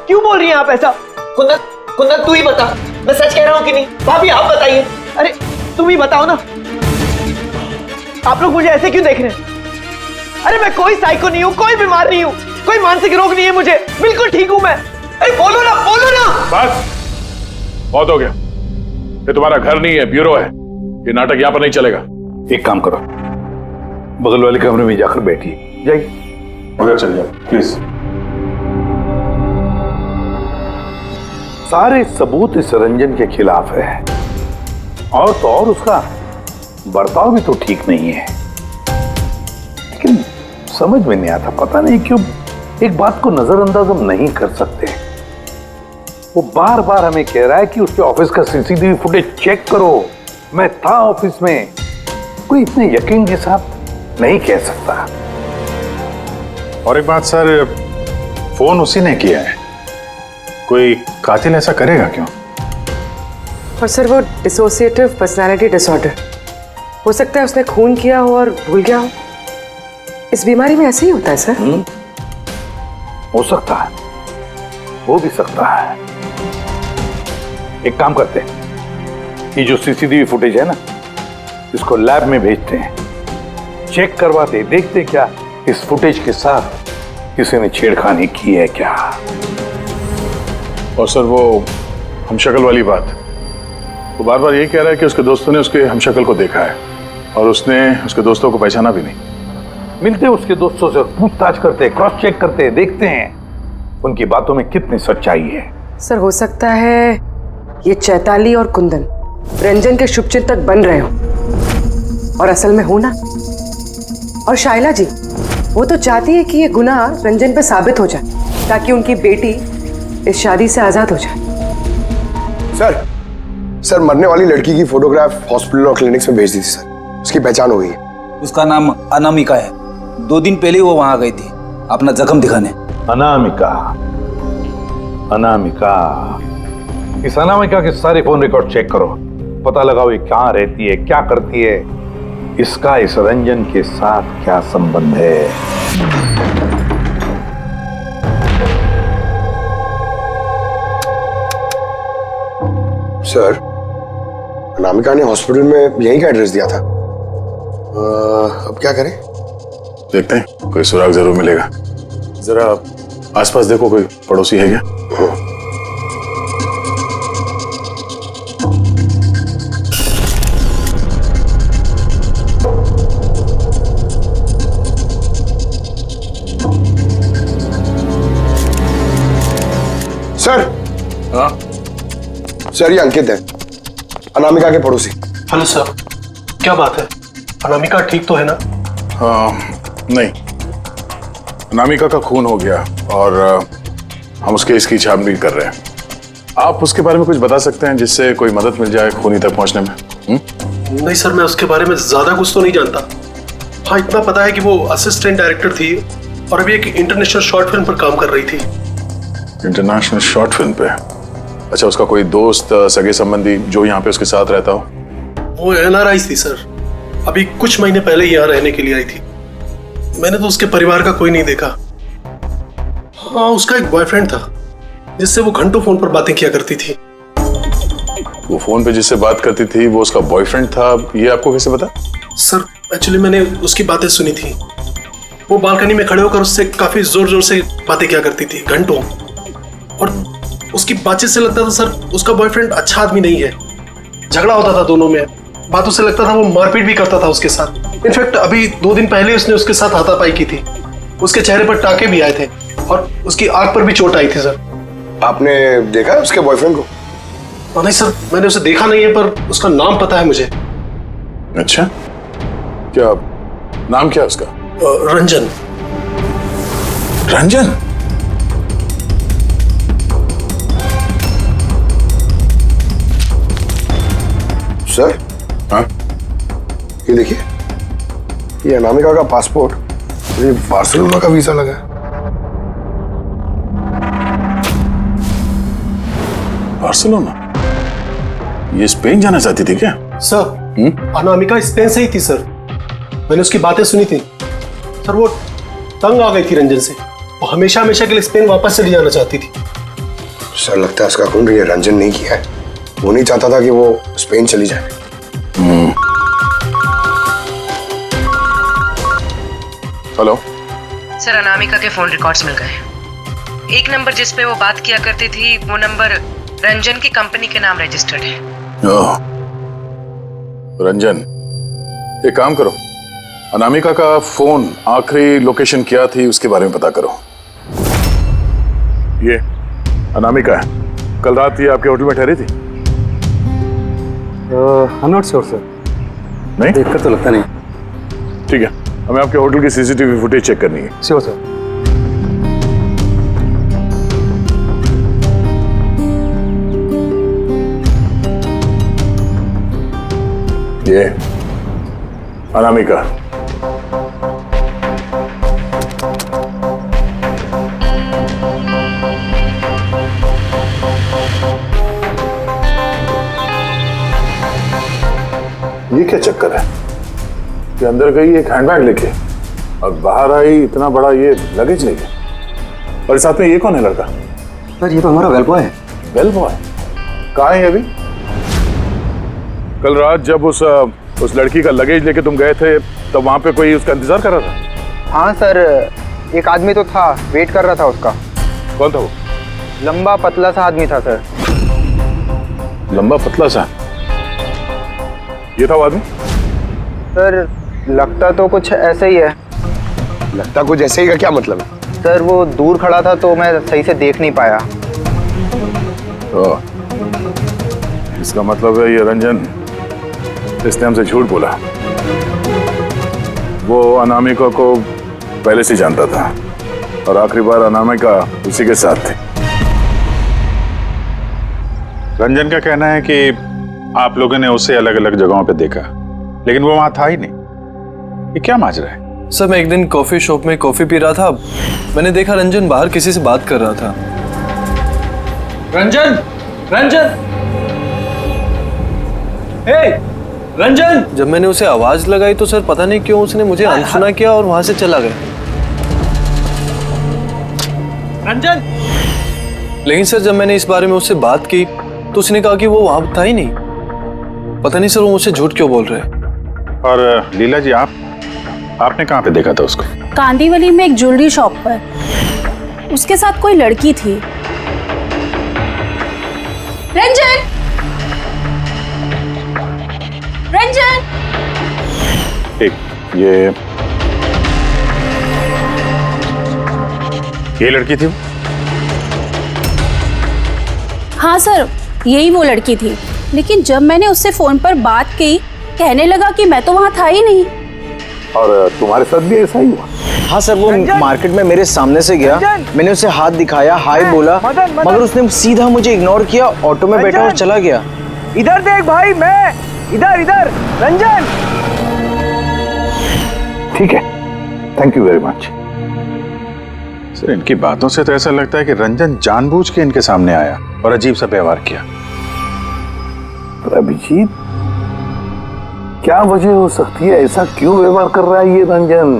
क्यों बोल रही हैं आप ऐसा? कुंदन तू ही बता, मैं सच कह रहा हूं कि नहीं? भाभी आप बताइए। अरे तुम ही बताओ ना, आप लोग मुझे ऐसे क्यों देख रहे हैं? अरे मैं कोई साइको नहीं हूं, कोई बीमार नहीं हूं, कोई मानसिक रोग नहीं है मुझे, बिल्कुल ठीक हूं मैं। अरे बोलो ना, बोलो ना। बस बहुत हो गया, ये तुम्हारा घर नहीं है, ब्यूरो है। ये नाटक यहां पर नहीं चलेगा। एक काम करो, बगल वाले कमरे में जाकर बैठिए, जाइए। उधर चल जाओ प्लीज। सारे सबूत इस रंजन के खिलाफ है और तो और उसका बर्ताव भी तो ठीक नहीं है। लेकिन समझ में नहीं आता, पता नहीं क्यों एक बात को नजरअंदाज हम नहीं कर सकते। वो बार बार हमें कह रहा है कि उसके ऑफिस का सीसीटीवी फुटेज चेक करो, मैं था ऑफिस में। कोई इतने यकीन के साथ नहीं कह सकता। और एक बात सर, फोन उसी ने किया है, कोई कातिल ऐसा करेगा क्यों? और सर वो डिसोसिएटिव पर्सनालिटी डिसऑर्डर, हो सकता है उसने खून किया हो और भूल गया हो। इस बीमारी में ऐसे ही होता है सर। हो सकता है, हो भी सकता है। एक काम करते हैं, ये जो सीसीटीवी फुटेज है ना, इसको लैब में भेजते हैं, चेक करवाते, देखते क्या इस फुटेज के साथ किसी ने छेड़खानी की है क्या। और सर वो हमशक्ल वाली बात, वो बार बार ये कह रहा है कि उसके दोस्तों ने उसके हमशक्ल को देखा है और उसने उसके दोस्तों को पहचाना भी नहीं। मिलते उसके दोस्तों से, पूछताछ करते, क्रॉस चेक करते, देखते हैं उनकी बातों में कितनी सच्चाई है। सर हो सकता है ये चैताली और कुंदन रंजन के शुभचिंतक बन रहे हो और असल में हो ना। और शाइला जी वो तो चाहती है कि ये गुनाह रंजन पे साबित हो जाए ताकि उनकी बेटी इस शादी से आजाद हो जाए। सर मरने वाली लड़की की फोटोग्राफ हॉस्पिटल और क्लिनिक्स में भेज दी थी सर, उसकी पहचान हो गई है। उसका नाम अनामिका है। 2 दिन पहले वो वहां गई थी अपना जख्म दिखाने। अनामिका, अनामिका, इस अनामिका के सारे फोन रिकॉर्ड चेक करो, पता लगाओ ये कहाँ रहती है, क्या करती है, इसका इस रंजन के साथ क्या संबंध है। सर अनामिका ने हॉस्पिटल में यहीं का एड्रेस दिया था। अब क्या करें? देखते हैं, कोई सुराग जरूर मिलेगा। जरा आसपास देखो, कोई पड़ोसी है क्या? सर। हाँ सर ये अंकित है, अनामिका के पड़ोसी। हेलो सर, क्या बात है? अनामिका ठीक तो है ना? नहीं, अनामिका का खून हो गया और हम उसके इसकी छानबीन कर रहे हैं। आप उसके बारे में कुछ बता सकते हैं जिससे कोई मदद मिल जाए खूनी तक पहुंचने में? नहीं सर, मैं उसके बारे में ज्यादा कुछ तो नहीं जानता। हाँ इतना पता है कि वो असिस्टेंट डायरेक्टर थी और अभी एक इंटरनेशनल शॉर्ट फिल्म पर काम कर रही थी। इंटरनेशनल शॉर्ट फिल्म पे? अच्छा, उसका कोई दोस्त, सगे संबंधी जो यहाँ पे उसके साथ रहता हो? वो एनआरआई थी सर, अभी कुछ महीने पहले यहाँ रहने के लिए आई थी। मैंने तो उसके परिवार का कोई नहीं देखा। हाँ उसका एक बॉयफ्रेंड था जिससे वो घंटों फोन पर बातें किया करती थी। वो फोन पे जिससे बात करती थी वो उसका बॉयफ्रेंड था, ये आपको कैसे पता? सर एक्चुअली मैंने उसकी बातें सुनी थी। वो बालकनी में खड़े होकर उससे काफी जोर जोर से बातें किया करती थी घंटों, और उसकी बातचीत से लगता था सर उसका बॉयफ्रेंड अच्छा आदमी नहीं है। झगड़ा होता था दोनों में, बातों से लगता था वो मारपीट भी करता था उसके साथ। इनफैक्ट अभी 2 दिन पहले उसने उसके साथ हाथापाई की थी। उसके चेहरे पर टाके भी आए थे और उसकी आंख पर भी चोट आई थी सर। आपने देखा उसके बॉयफ्रेंड को? नहीं सर, मैंने उसे देखा नहीं है, पर उसका नाम पता है मुझे। अच्छा, क्या नाम क्या उसका? रंजन। रंजन? सर। हाँ? ये देखिए, ये अनामिका का पासपोर्ट, ये बार्सिलोना का वीजा लगा है। बार्सिलोना? ये स्पेन जाना चाहती थी क्या? सर अनामिका स्पेन से ही थी सर, मैंने उसकी बातें सुनी थी सर। वो तंग आ गई थी रंजन से, वो हमेशा हमेशा के लिए स्पेन वापस चली जाना चाहती थी। सर लगता है उसका खून ये रंजन नहीं किया है, वो नहीं चाहता था कि वो स्पेन चली जाए। हेलो सर, अनामिका के फोन रिकॉर्ड्स मिल गए। एक नंबर जिस पे वो बात किया करती थी वो नंबर रंजन की कंपनी के नाम रजिस्टर्ड है। ओह, रंजन, एक काम करो, अनामिका का फोन आखिरी लोकेशन क्या थी उसके बारे में पता करो। ये अनामिका है, कल रात ये आपके होटल में ठहरी थी? I am not sure sir. नहीं देखकर तो लगता नहीं। ठीक है, हमें आपके होटल की सीसीटीवी फुटेज चेक करनी है। Sure sir. ये अनामिका, ये क्या चक्कर है कि अंदर गई एक हैंडबैग लेके और बाहर आई इतना बड़ा ये लगेज लेके, और साथ में ये कौन है लड़का? सर ये तो हमारा वेल बॉय है। वेल बॉय कहाँ है अभी? कल रात जब उस लड़की का लगेज लेके तुम गए थे तब वहां पे कोई उसका इंतजार कर रहा था? हाँ सर, एक आदमी तो था, वेट कर रहा था उसका। कौन था वो? लंबा पतला सा आदमी था सर। लंबा पतला सा? ये था वो आदमी? सर लगता तो कुछ ऐसे ही है। लगता कुछ ऐसे ही का क्या मतलब है? सर वो दूर खड़ा था तो मैं सही से देख नहीं पाया। इसका मतलब है ये रंजन, इसने हमसे झूठ बोला। वो अनामिका को पहले से जानता था और आखिरी बार अनामिका उसी के साथ थी। रंजन का कहना है कि आप लोगों ने उसे अलग अलग जगहों पे देखा, लेकिन वो वहां था ही नहीं। ये क्या माजरा है? सर मैं एक दिन कॉफी शॉप में कॉफी पी रहा था, मैंने देखा रंजन बाहर किसी से बात कर रहा था। रंजन, रंजन, हे, रंजन! जब मैंने उसे आवाज लगाई तो सर पता नहीं क्यों उसने मुझे अनसुना किया और वहां से चला गया। रंजन! लेकिन सर जब मैंने इस बारे में उससे बात की तो उसने कहा कि वो वहां था ही नहीं। पता नहीं सर वो मुझसे झूठ क्यों बोल रहे हैं। और लीला जी, आपने कहाँ पे देखा था उसको? कांदीवली में एक ज्वेलरी शॉप पर उसके साथ कोई लड़की थी। रंजन! रंजन! एक ये लड़की थी? हाँ सर, यही वो लड़की थी, लेकिन जब मैंने उससे फोन पर बात की कहने लगा कि मैं तो वहां था ही नहीं। और तुम्हारे साथ भी ऐसा ही हुआ? हाँ सर, वो मार्केट में मेरे सामने से गया, मैंने उसे हाथ दिखाया, हाय बोला, मगर उसने सीधा मुझे इग्नोर किया, ऑटो में बैठा और चला गया। इधर देख भाई, मैं इधर इधर। रंजन! ठीक है, thank you very much. Sir इनकी बातों से तो ऐसा लगता है कि रंजन जानबूझ के इनके सामने आया और अजीब सा व्यवहार किया। अभिजीत, क्या वजह हो सकती है? ऐसा क्यों व्यवहार कर रहा है ये रंजन?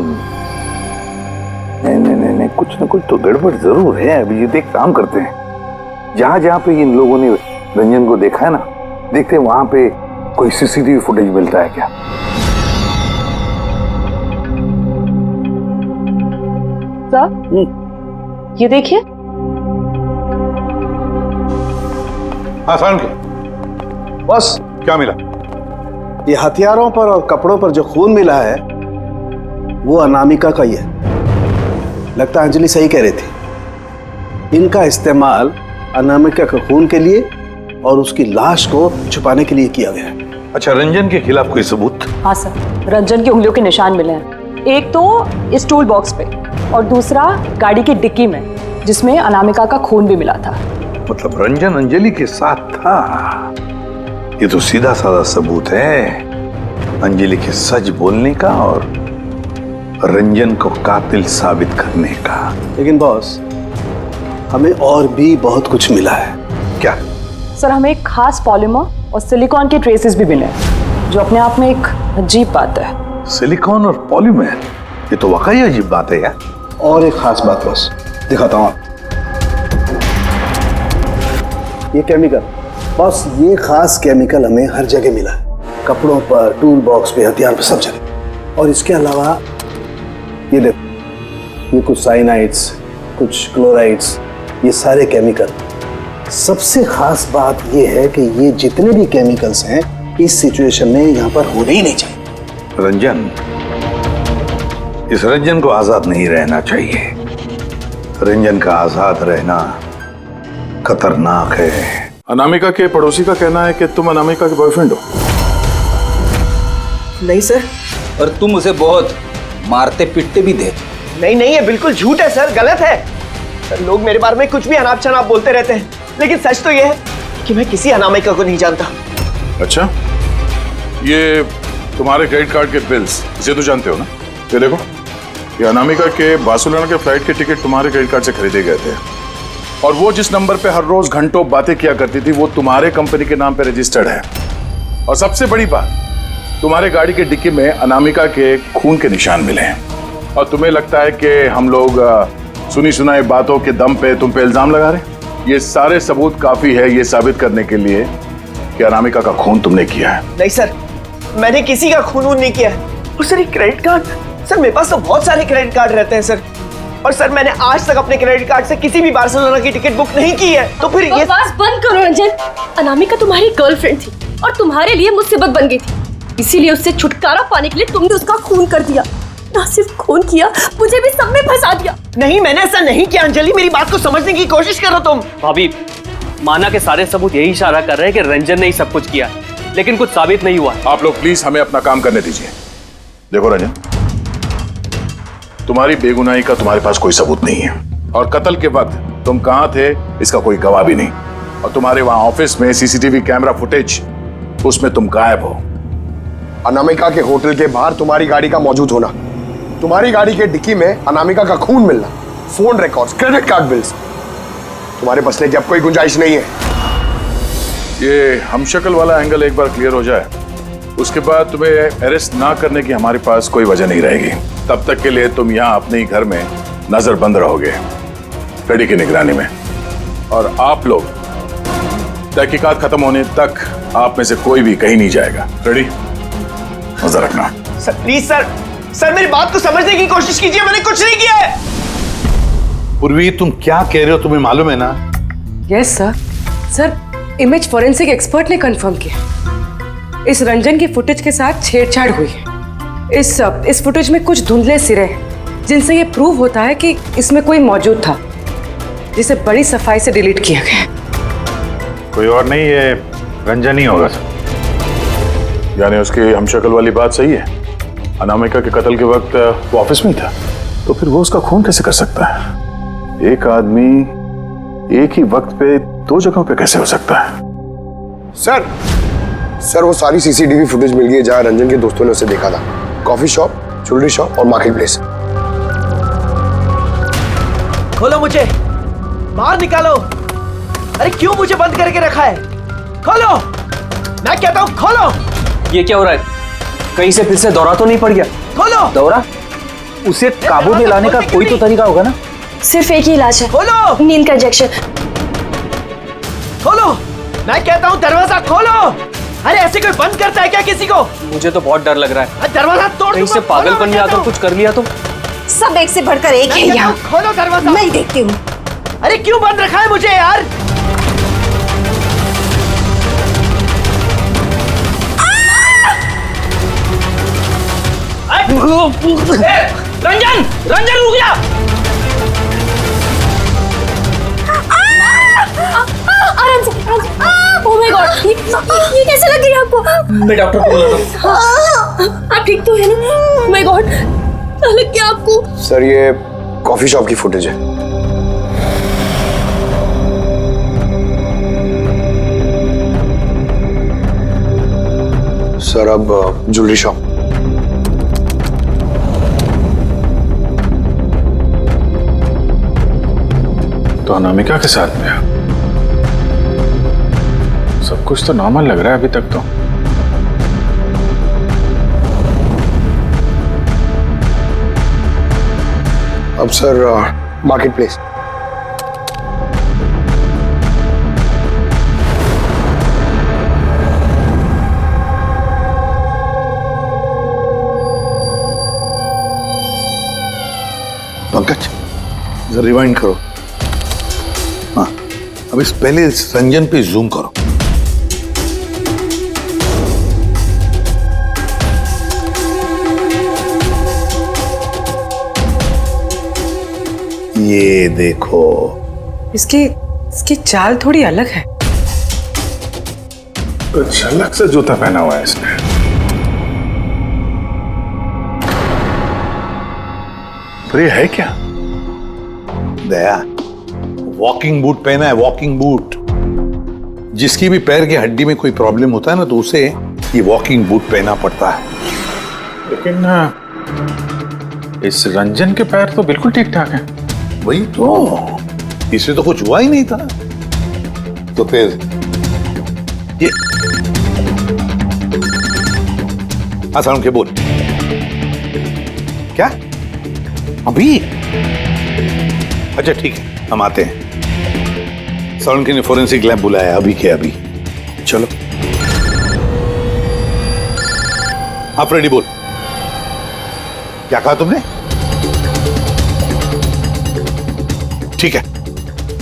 नहीं, कुछ ना कुछ तो गड़बड़ जरूर है। अभिजीत, एक काम करते हैं, जहां जहां पे इन लोगों ने रंजन को देखा है ना, देखते हैं वहां पे कोई सीसीटीवी फुटेज मिलता है क्या। सर ये देखिए। हाँ सारण के बस क्या मिला? ये हथियारों पर और कपड़ों पर जो खून मिला है वो अनामिका का ही है। लगता है अंजलि सही कह रही थी, इनका इस्तेमाल अनामिका के खून के लिए और उसकी लाश को छुपाने के लिए किया गया है। अच्छा, रंजन के खिलाफ कोई सबूत? हाँ सर, रंजन की उंगलियों के निशान मिले हैं। एक तो इस टूल बॉक्स पे और दूसरा गाड़ी की डिक्की में, जिसमें अनामिका का खून भी मिला था। मतलब रंजन अंजलि के साथ था? ये तो सीधा साधा सबूत है अंजलि के सच बोलने का और रंजन को कातिल साबित करने का। लेकिन बॉस, हमें और भी बहुत कुछ मिला है। क्या? सर हमें एक खास पॉलीमर और सिलिकॉन के ट्रेसेस भी मिले हैं, जो अपने आप में एक अजीब बात है। सिलिकॉन और पॉलीमर, ये तो वाकई अजीब बात है यार। और एक खास बात बॉस, दिखाता हूं। ये केमिकल बॉस, ये खास केमिकल हमें हर जगह मिला है, कपड़ों पर, टूल बॉक्स पे, हथियार पे, सब जगह। और इसके अलावा ये देखो, ये कुछ साइनाइड्स, कुछ क्लोराइड्स, ये सारे केमिकल। सबसे खास बात ये है कि ये जितने भी केमिकल्स हैं इस सिचुएशन में यहाँ पर होने ही नहीं चाहिए। रंजन, इस रंजन को आजाद नहीं रहना चाहिए। रंजन का आजाद रहना खतरनाक है। अनामिका के पड़ोसी का कहना है कि तुम अनामिका के बॉयफ्रेंड हो। नहीं सर। और तुम उसे बहुत मारते पीटते भी थे। नहीं नहीं, ये बिल्कुल झूठ है सर, गलत है सर। लोग मेरे बारे में कुछ भी अनाप शनाप बोलते रहते हैं, लेकिन सच तो ये है कि मैं किसी अनामिका को नहीं जानता। अच्छा, ये तुम्हारे क्रेडिट कार्ड के बिल्स, इसे तो जानते हो ना? ये देखो, ये अनामिका के बार्सिलोना के फ्लाइट के टिकट तुम्हारे क्रेडिट कार्ड से खरीदे गए थे, और वो जिस नंबर पे हर रोज घंटों बातें किया करती थी वो तुम्हारे कंपनी के नाम पे रजिस्टर्ड है। और सबसे बड़ी बात, तुम्हारे गाड़ी के डिक्की में अनामिका के खून के निशान मिले हैं। और तुम्हें लगता है कि हम लोग सुनी सुनाई बातों के दम पे तुम पे इल्जाम लगा रहे हैं? ये सारे सबूत काफी है ये साबित करने के लिए कि अनामिका का खून तुमने किया है। नहीं सर, मैंने किसी का खून नहीं किया है। और सर, ये क्रेडिट कार्ड, सर मेरे पास तो बहुत सारे क्रेडिट कार्ड रहते हैं सर। और सर, मैंने आज तक अपने क्रेडिट कार्ड से किसी भी बार्सिलोना की टिकट बुक नहीं की है। तो फिर ये बकवास बंद करो रंजन। अनामिका तुम्हारी गर्लफ्रेंड थी और तुम्हारे लिए मुसीबत बन गई थी, इसीलिए उससे छुटकारा पाने के लिए तुमने उसका खून कर दिया। ना सिर्फ खून किया, मुझे भी सब में फंसा दिया। नहीं, मैंने ऐसा नहीं किया अंजलि, मेरी बात को समझने की कोशिश करो तुम। भाभी, माना के सारे सबूत यही इशारा कर रहे हैं कि रंजन ने ही सब कुछ किया, लेकिन कुछ साबित नहीं हुआ। आप लोग प्लीज हमें अपना काम करने दीजिए। देखो रंजन, तुम्हारी बेगुनाही का तुम्हारे पास कोई सबूत नहीं है, और कत्ल के वक्त तुम कहां थे इसका कोई गवाह भी नहीं। और तुम्हारे वहां ऑफिस में सीसीटीवी कैमरा फुटेज, उसमें तुम गायब हो। अनामिका के होटल के बाहर तुम्हारी गाड़ी का मौजूद होना, तुम्हारी गाड़ी के डिक्की में अनामिका का खून मिलना, phone records, credit card bills, तुम्हारे बचने की अब कोई गुंजाइश नहीं है। ये हमशक्ल वाला एंगल एक बार क्लियर हो जाए, उसके बाद तुम्हें अरेस्ट ना करने की हमारे पास कोई वजह नहीं रहेगी। तब तक के लिए तुम यहाँ अपने ही घर में नजरबंद रहोगे, फ्रेडी की निगरानी में। और आप लोग तहकीकात खत्म होने तक आप में से कोई भी कहीं नहीं जाएगा। फ्रेडी, नजर रखना। सर प्लीज सर, सर मेरी बात को समझने की कोशिश कीजिए, मैंने कुछ नहीं किया है। पूर्वी, तुम क्या कह रहे हो तुम्हें मालूम है ना? Yes sir. Sir, image forensic expert ने कंफर्म किया, इस रंजन की फुटेज के साथ छेड़छाड़ हुई है। इस फुटेज में कुछ धुंधले सिरे हैं, जिनसे ये प्रूव होता है कि इसमें कोई मौजूद था, जिसे बड़ी सफाई से डिलीट किया गया। कोई और नहीं, ये रंजन ही होगा सर। यानी उसकी हमशक्ल वाली बात सही है, अनामिका के कत्ल के वक्त वो ऑफिस में ही था, तो फिर वो उसका खून कैसे कर सकता है? एक आदमी एक ही वक्त पे दो जगहों पे कैसे हो सकता है? सर वो सारी सीसीटीवी फुटेज मिल गई है जहां रंजन के दोस्तों ने उसे देखा था। कॉफी शॉप, ज्वेलरी शॉप और मार्केट प्लेस। खोलो मुझे, बाहर निकालो। अरे क्यों मुझे बंद करके रखा है? खोलो, मैं कहता हूँ खोलो। ये क्या हो रहा है? कहीं से फिर से दौरा तो नहीं पड़ गया? खोलो। दौरा? उसे काबू में लाने का कोई तो तरीका होगा ना? सिर्फ एक ही इलाज है, खोलो। नींद का इंजेक्शन। खोलो, मैं कहता हूँ दरवाजा खोलो। अरे ऐसे कोई बंद करता है क्या किसी को? मुझे तो बहुत डर लग रहा है। दरवाजा तोड़, कहीं से पागलपन में आकर कुछ कर लिया तो? सब एक से बढ़कर एक है यहाँ। खोलो दरवाजा, मैं देखती हूँ। अरे क्यों बंद रखा है मुझे यार? रंजन, रंजन रुक जा। आराम से। ओह माय गॉड, ये कैसे लग गई आपको? मैं डॉक्टर को बुलाता हूँ। आप ठीक तो है ना? ओह माय गॉड, क्या लग गया आपको? सर ये कॉफी शॉप की फुटेज है। सर अब ज्वेलरी शॉप। तो अनामिका के साथ में सब कुछ तो नॉर्मल लग रहा है अभी तक तो। अब सर मार्केट प्लेस। पंकज, जरा रिवाइंड करो। हाँ, अब इस पहले रंजन पे जूम करो। ये देखो, इसकी चाल थोड़ी अलग है। कुछ अलग सा जूता पहना हुआ है इसने। पर ये है क्या? दया, वॉकिंग बूट पहना है, वॉकिंग बूट। जिसकी भी पैर की हड्डी में कोई प्रॉब्लम होता है ना, तो उसे ये वॉकिंग बूट पहना पड़ता है। लेकिन इस रंजन के पैर तो बिल्कुल ठीक ठाक हैं। वही तो, इससे तो कुछ हुआ ही नहीं था। तो फिर ये आसान के बोल, क्या अभी? अच्छा ठीक है, हम आते हैं। सालुंके ने फोरेंसिक लैब बुलाया, अभी के अभी। चलो आप रेडी, बोल क्या कहा तुमने? ठीक है,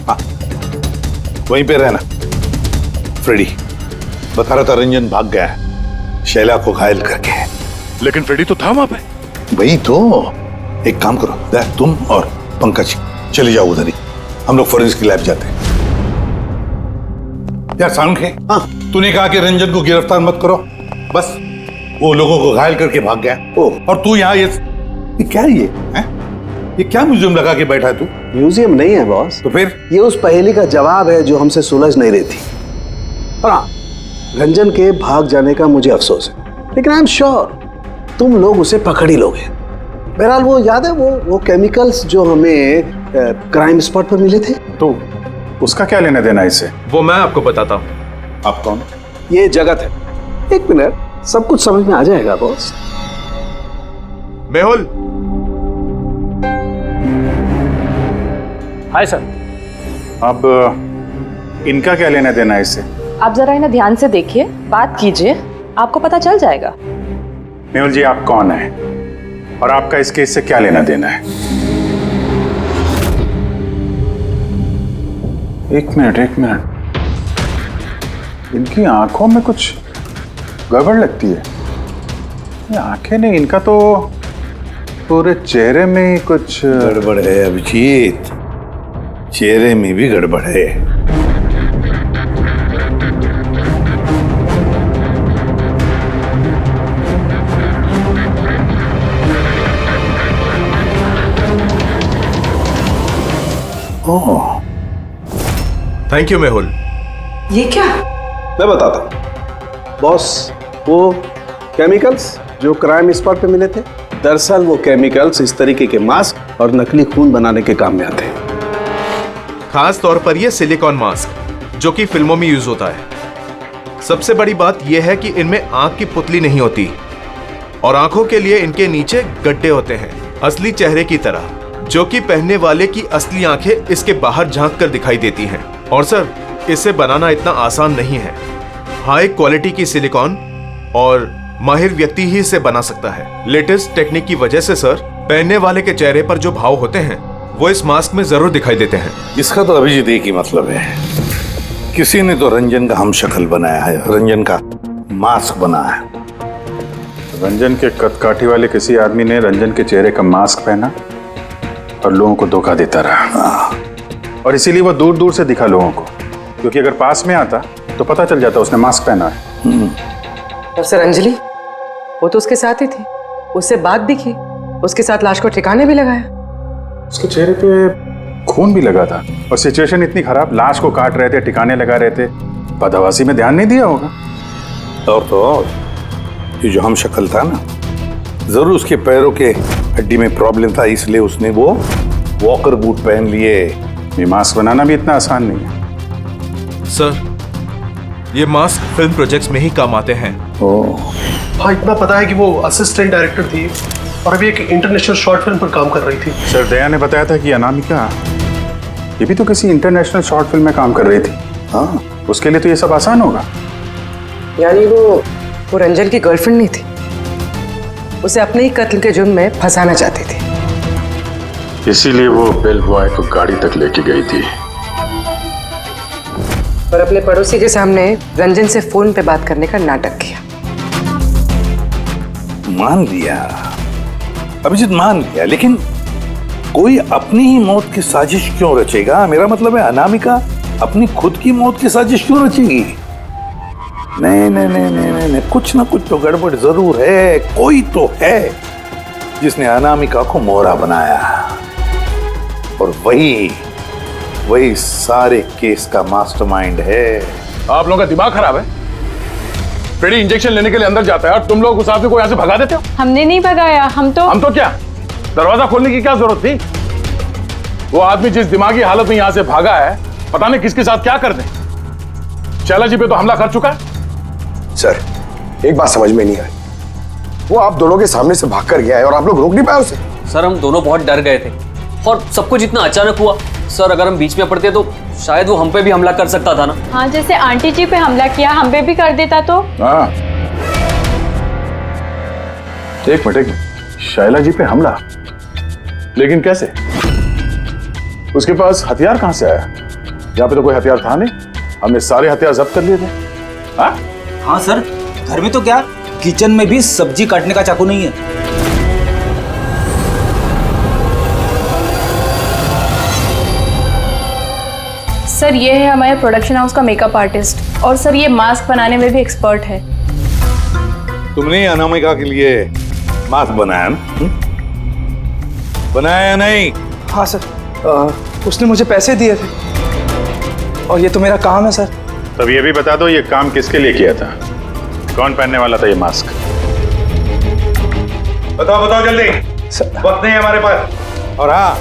हाँ वहीं पे रहना। फ्रेडी बता रहा था रंजन भाग गया है शैला को घायल करके। लेकिन फ्रेडी तो था वहां पे। वही तो, एक काम करो, तुम और पंकज चले जाओ उधर ही, हम लोग फोरेंसिक लैब जाते हैं। यार सालुंके, हाँ तूने कहा कि रंजन को गिरफ्तार मत करो, बस वो लोगों को घायल करके भाग गया। और तू यहाँ ये क्या है ये क्या म्यूजियम लगा के बैठा है तू? म्यूजियम नहीं है बॉस। तो फिर? ये उस पहेली का जवाब है जो हमसे सुलझ नहीं रही थी। और हाँ, रंजन के भाग जाने का मुझे अफसोस है, लेकिन आई एम श्योर तुम लोग उसे पकड़ ही लोगे। बहरहाल वो याद है वो केमिकल्स जो हमें क्राइम स्पॉट पर मिले थे, तो उसका क्या लेना देना इससे? वो मैं आपको बताता हूँ। आप कौन? ये जगत है। एक मिनट, सब कुछ समझ में आ जाएगा बॉस। मेहुल। Hi sir. अब इनका क्या लेना देना है इससे? आप जरा इन्हें ध्यान से देखिए, बात कीजिए, आपको पता चल जाएगा। मेहुल जी, आप कौन है और आपका इस केस से क्या लेना देना है? एक मिनट, इनकी आंखों में कुछ गड़बड़ लगती है। ये आंखें नहीं, इनका तो पूरे चेहरे में कुछ गड़बड़ है अभिजीत, चेहरे में भी गड़बड़ है। ओह, थैंक यू मेहुल। ये क्या? मैं बताता हूं बॉस, वो केमिकल्स जो क्राइम स्पॉट पे मिले थे, दरअसल वो केमिकल्स इस तरीके के मास्क और नकली खून बनाने के काम में आते हैं। खास तौर पर ये सिलिकॉन मास्क जो कि फिल्मों में यूज होता है। सबसे बड़ी बात यह है कि इनमें आंख की पुतली नहीं होती और आंखों के लिए इनके नीचे गड्ढे होते हैं, असली चेहरे की तरह, जो कि पहनने वाले की असली आंखें इसके बाहर झांक कर दिखाई देती हैं। और सर, इसे बनाना इतना आसान नहीं है। हाई क्वालिटी की सिलिकॉन और माहिर व्यक्ति ही इसे बना सकता है। लेटेस्ट टेक्निक की वजह से सर, पहनने वाले के चेहरे पर जो भाव होते हैं वो इस मास्क में जरूर दिखाई देते हैं। इसका तो अभिजीत एक ही मतलब है, किसी ने तो रंजन का हमशक्ल बनाया है, रंजन का मास्क बना है। रंजन के कदकाठी वाले किसी आदमी ने रंजन के चेहरे का मास्क पहना और लोगों को धोखा देता रहा। और इसीलिए वो दूर दूर से दिखा लोगों को, क्योंकि अगर पास में आता तो पता चल जाता उसने मास्क पहना है। और सर अंजलि, वो तो उसके साथ ही थी, उससे बात भी की, उसके साथ लाश को ठिकाने भी लगाया। उसके चेहरे पे खून भी लगा था और सिचुएशन इतनी खराब, लाश को काट रहे थे, ठिकाने लगा रहे थे, बदहवासी में ध्यान नहीं दिया होगा। और तो और ये जो हमशक्ल था ना, जरूर उसके पैरों के हड्डी में प्रॉब्लम था, इसलिए उसने वो वॉकर बूट पहन लिए। ये मास्क बनाना भी इतना आसान नहीं है सर। ये मास्क फिल्म प्रोजेक्ट्स में ही काम आते हैं। हाँ, इतना पता है कि वो असिस्टेंट डायरेक्टर थी और अभी एक इंटरनेशनल शॉर्ट फिल्म पर काम कर रही थी। सर, दया ने बताया था कि अनामिका ये भी तो किसी इंटरनेशनल शॉर्ट फिल्म में काम कर रही थी। हाँ, उसके लिए तो ये सब आसान होगा। यानी वो रंजन की गर्लफ्रेंड नहीं थी, उसे अपने ही कत्ल के जुर्म में फंसाना चाहती थी। इसीलिए वो बेल बॉय को गाड़ी तक लेके गई थी और अपने पड़ोसी के सामने रंजन से फोन पे बात करने का नाटक किया। मान लिया अभिजीत, मान लिया, लेकिन कोई अपनी ही मौत की साजिश क्यों रचेगा? मेरा मतलब है, अनामिका अपनी खुद की मौत की साजिश क्यों रचेगी? नहीं नहीं नहीं नहीं नहीं नहीं, कुछ ना कुछ तो गड़बड़ जरूर है। कोई तो है जिसने अनामिका को मोहरा बनाया, और वही सारे केस का मास्टरमाइंड है। आप लोगों का दिमाग खराब है। पेड़ी इंजेक्शन लेने के लिए अंदर जाता है और तुम लोग उस आदमी को यहाँ से भगा देते हो। हमने नहीं भगाया, हम तो क्या दरवाजा खोलने की क्या जरूरत थी? वो आदमी जिस दिमागी हालत में यहाँ से भागा है, पता नहीं किसके साथ क्या कर दे। शैला जी पे तो हमला कर चुका है। सर, एक बात समझ में नहीं आई, वो आप दोनों के सामने से भाग कर गया है और आप लोग रोक नहीं पाए उसे। सर हम दोनों बहुत डर गए थे और सब कुछ इतना अचानक हुआ। सर अगर हम बीच में पड़ते तो शायद वो हम पे भी हमला कर सकता था ना। हाँ, जैसे आंटी जी पे हमला किया हम पे भी कर देता तो। हाँ, एक मिनट, शैला जी पे हमला, लेकिन कैसे? उसके पास हथियार कहां से आया? यहाँ पे तो कोई हथियार था नहीं, हमने सारे हथियार जब्त कर लिए थे। हाँ? हाँ सर, घर में तो क्या, किचन में भी सब्जी काटने का चाकू नहीं है। सर ये है हमारे प्रोडक्शन हाउस का मेकअप आर्टिस्ट, और सर ये मास्क बनाने में भी एक्सपर्ट है। तुमने अनामिका के लिए मास्क बनाया ना? बनाया नहीं? हाँ सर, उसने मुझे पैसे दिए थे और ये तो मेरा काम है सर। तब ये भी बता दो, ये काम किसके लिए किया था? कौन पहनने वाला था ये मास्क? बताओ बताओ जल्दी, वक्त नहीं है हमारे पास। और हाँ,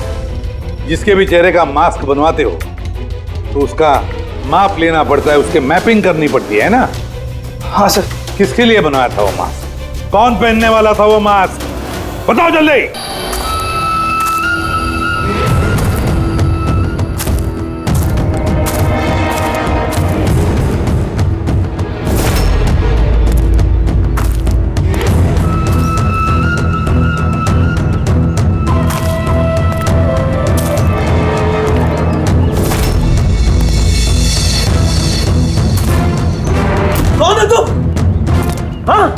जिसके भी चेहरे का मास्क बनवाते हो तो उसका माप लेना पड़ता है, उसके मैपिंग करनी पड़ती है ना? हाँ सर। किसके लिए बनवाया था वो मास्क? कौन पहनने वाला था वो मास्क? बताओ जल्दी। कौन हो तुम? हाँ,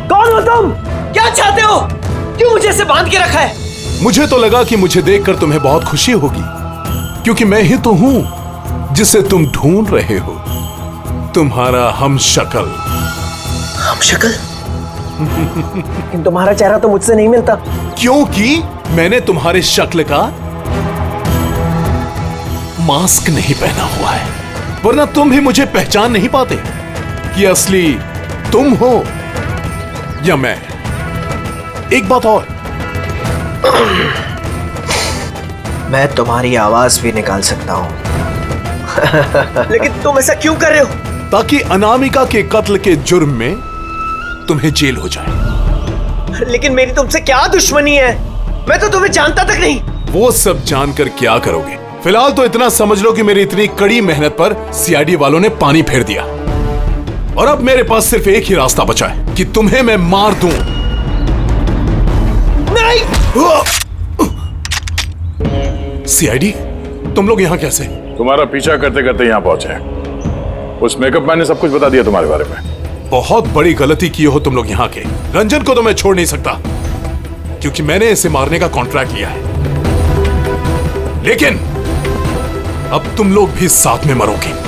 कौन हो तुम? क्या चाहते हो? क्यों मुझे ऐसे बांध के रखा है? मुझे तो लगा कि मुझे देखकर तुम्हें बहुत खुशी होगी, क्योंकि मैं ही तो हूं जिसे तुम ढूंढ रहे हो, तुम्हारा हमशक्ल। हमशक्ल? लेकिन तुम्हारा चेहरा तो मुझसे नहीं मिलता। क्योंकि मैंने तुम्हारे शक्ल का मास्क नहीं पहना हुआ है, वरना तुम भी मुझे पहचान नहीं पाते कि असली तुम हो या मैं। एक बात और, मैं तुम्हारी आवाज भी निकाल सकता हूं। लेकिन तुम ऐसा क्यों कर रहे हो? ताकि अनामिका के कत्ल के जुर्म में तुम्हें जेल हो जाए। लेकिन मेरी तुमसे क्या दुश्मनी है? मैं तो तुम्हें जानता तक नहीं। वो सब जानकर क्या करोगे? फिलहाल तो इतना समझ लो कि मेरी इतनी कड़ी मेहनत पर सीआईडी वालों ने पानी फेर दिया, और अब मेरे पास सिर्फ एक ही रास्ता बचा है कि तुम्हें मैं मार दूं। नहीं! सीआईडी, तुम लोग यहाँ कैसे? तुम्हारा पीछा करते करते यहाँ पहुंचे। उस मेकअप मैन ने सब कुछ बता दिया तुम्हारे बारे में। बहुत बड़ी गलती की हो तुम लोग यहाँ के। रंजन को तो मैं छोड़ नहीं सकता, क्योंकि मैंने इसे मारने का कॉन्ट्रैक्ट लिया है। लेकिन अब तुम लोग भी साथ में मरोगे।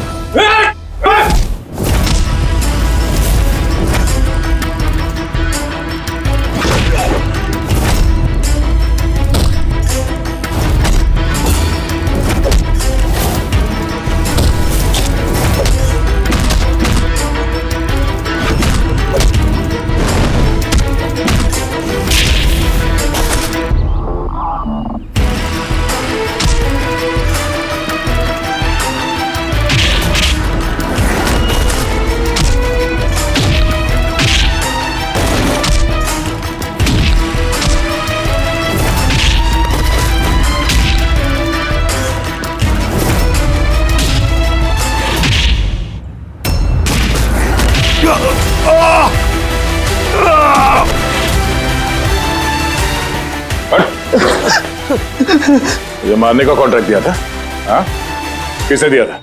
ये मारने का कॉन्ट्रैक्ट दिया था? हाँ? किसने दिया था?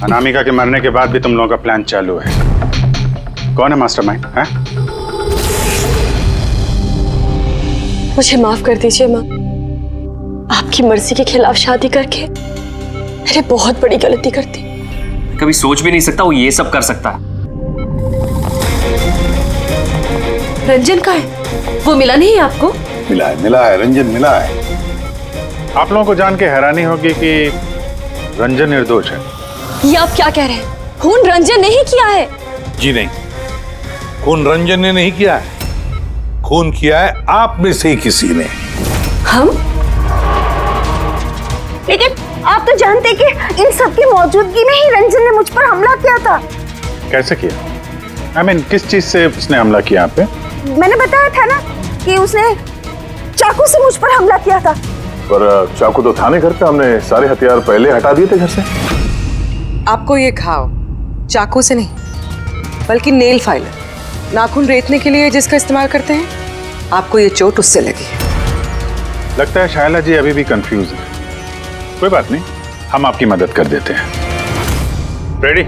अनामिका के मरने के बाद भी तुम लोगों का प्लान चालू है। कौन है मास्टरमाइंड? हैं? मुझे माफ कर दीजिए माँ। आपकी मर्जी के खिलाफ शादी करके मैंने बहुत बड़ी गलती कर दी। कभी सोच भी नहीं सकता वो ये सब कर सकता है। रंजन का है? वो मिला नहीं आपको? मिला है रंजन मिला है। आप लोगों को जान के हैरानी होगी कि रंजन निर्दोष है। ये आप क्या कह रहे हैं? खून रंजन ने ही किया है? जी नहीं, खून रंजन ने नहीं किया है, खून किया है आप में से ही किसी ने। हम? लेकिन आप तो जानते कि इन सब की मौजूदगी में ही रंजन ने मुझ पर हमला किया था। कैसे किया? I mean, किस चीज से उसने हमला किया आप पे? मैंने बताया था ना कि उसने चाकू से मुझ पर हमला किया था। पर चाकू तो था नहीं घर पे, हमने सारे हथियार पहले हटा दिए थे घर से। आपको ये घाव चाकू से नहीं बल्कि नेल फाइलर, नाखून रेतने के लिए जिसका इस्तेमाल करते हैं, आपको ये चोट उससे लगी है। लगता है शायला जी अभी भी कंफ्यूज है। कोई बात नहीं, हम आपकी मदद कर देते हैं। रेडी?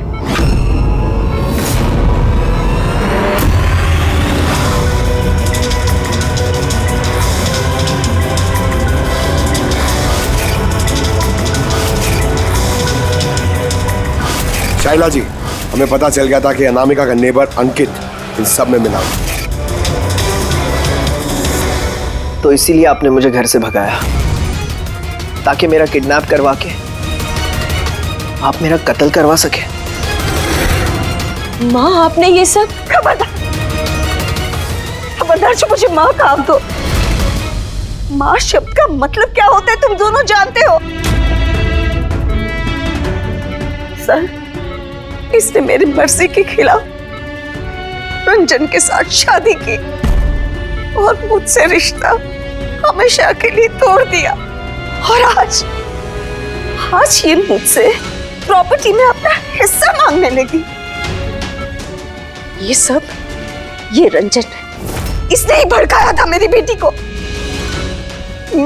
शाइला जी, हमें पता चल गया था कि अनामिका का नेबर अंकित इन सब में मिला। तो इसीलिए आपने मुझे घर से भगाया, ताकि मेरा किडनैप करवा के आप मेरा कत्ल करवा सके। माँ, आपने ये सब? खबरदार जो मुझे माँ काम दो। माँ शब्द का मतलब क्या होता है तुम दोनों जानते हो। सर, इसने मेरी मर्जी के खिलाफ रंजन के साथ शादी की और मुझसे रिश्ता हमेशा के लिए तोड़ दिया। और आज ये मुझसे प्रॉपर्टी में अपना हिस्सा मांगने लगी। ये रंजन है, इसने ही भड़काया था मेरी बेटी को।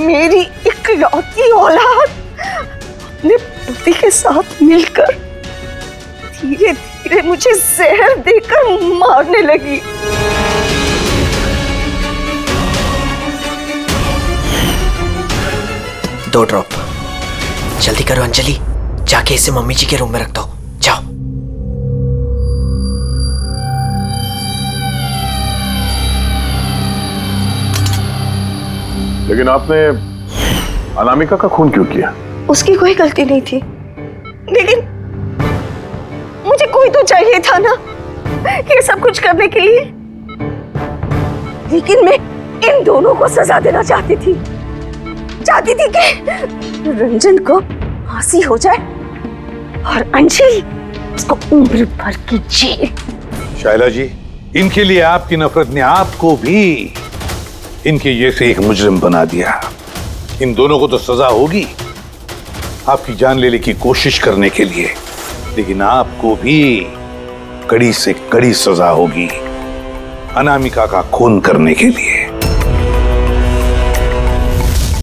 मेरी इकलौती औलाद अपने पति के साथ मिलकर धीरे धीरे मुझे जहर देकर मारने लगी। दो ड्रॉप जल्दी करो अंजलि, जाके इसे मम्मी जी के रूम में रख दो। जाओ। लेकिन आपने अनामिका का खून क्यों किया? उसकी कोई गलती नहीं थी, लेकिन मुझे कोई तो चाहिए था ना ये सब कुछ करने के लिए। लेकिन मैं इन दोनों को सजा देना चाहती थी कि रंजन को फांसी हो जाए और अंजलि उसको उम्र भर की जेल। शाइला जी, इनके लिए आपकी नफरत ने आपको भी इनके जैसे एक मुजरिम बना दिया। इन दोनों को तो सजा होगी आपकी जान लेने की कोशिश करने के लिए, लेकिन आपको भी कड़ी से कड़ी सजा होगी अनामिका का खून करने के लिए।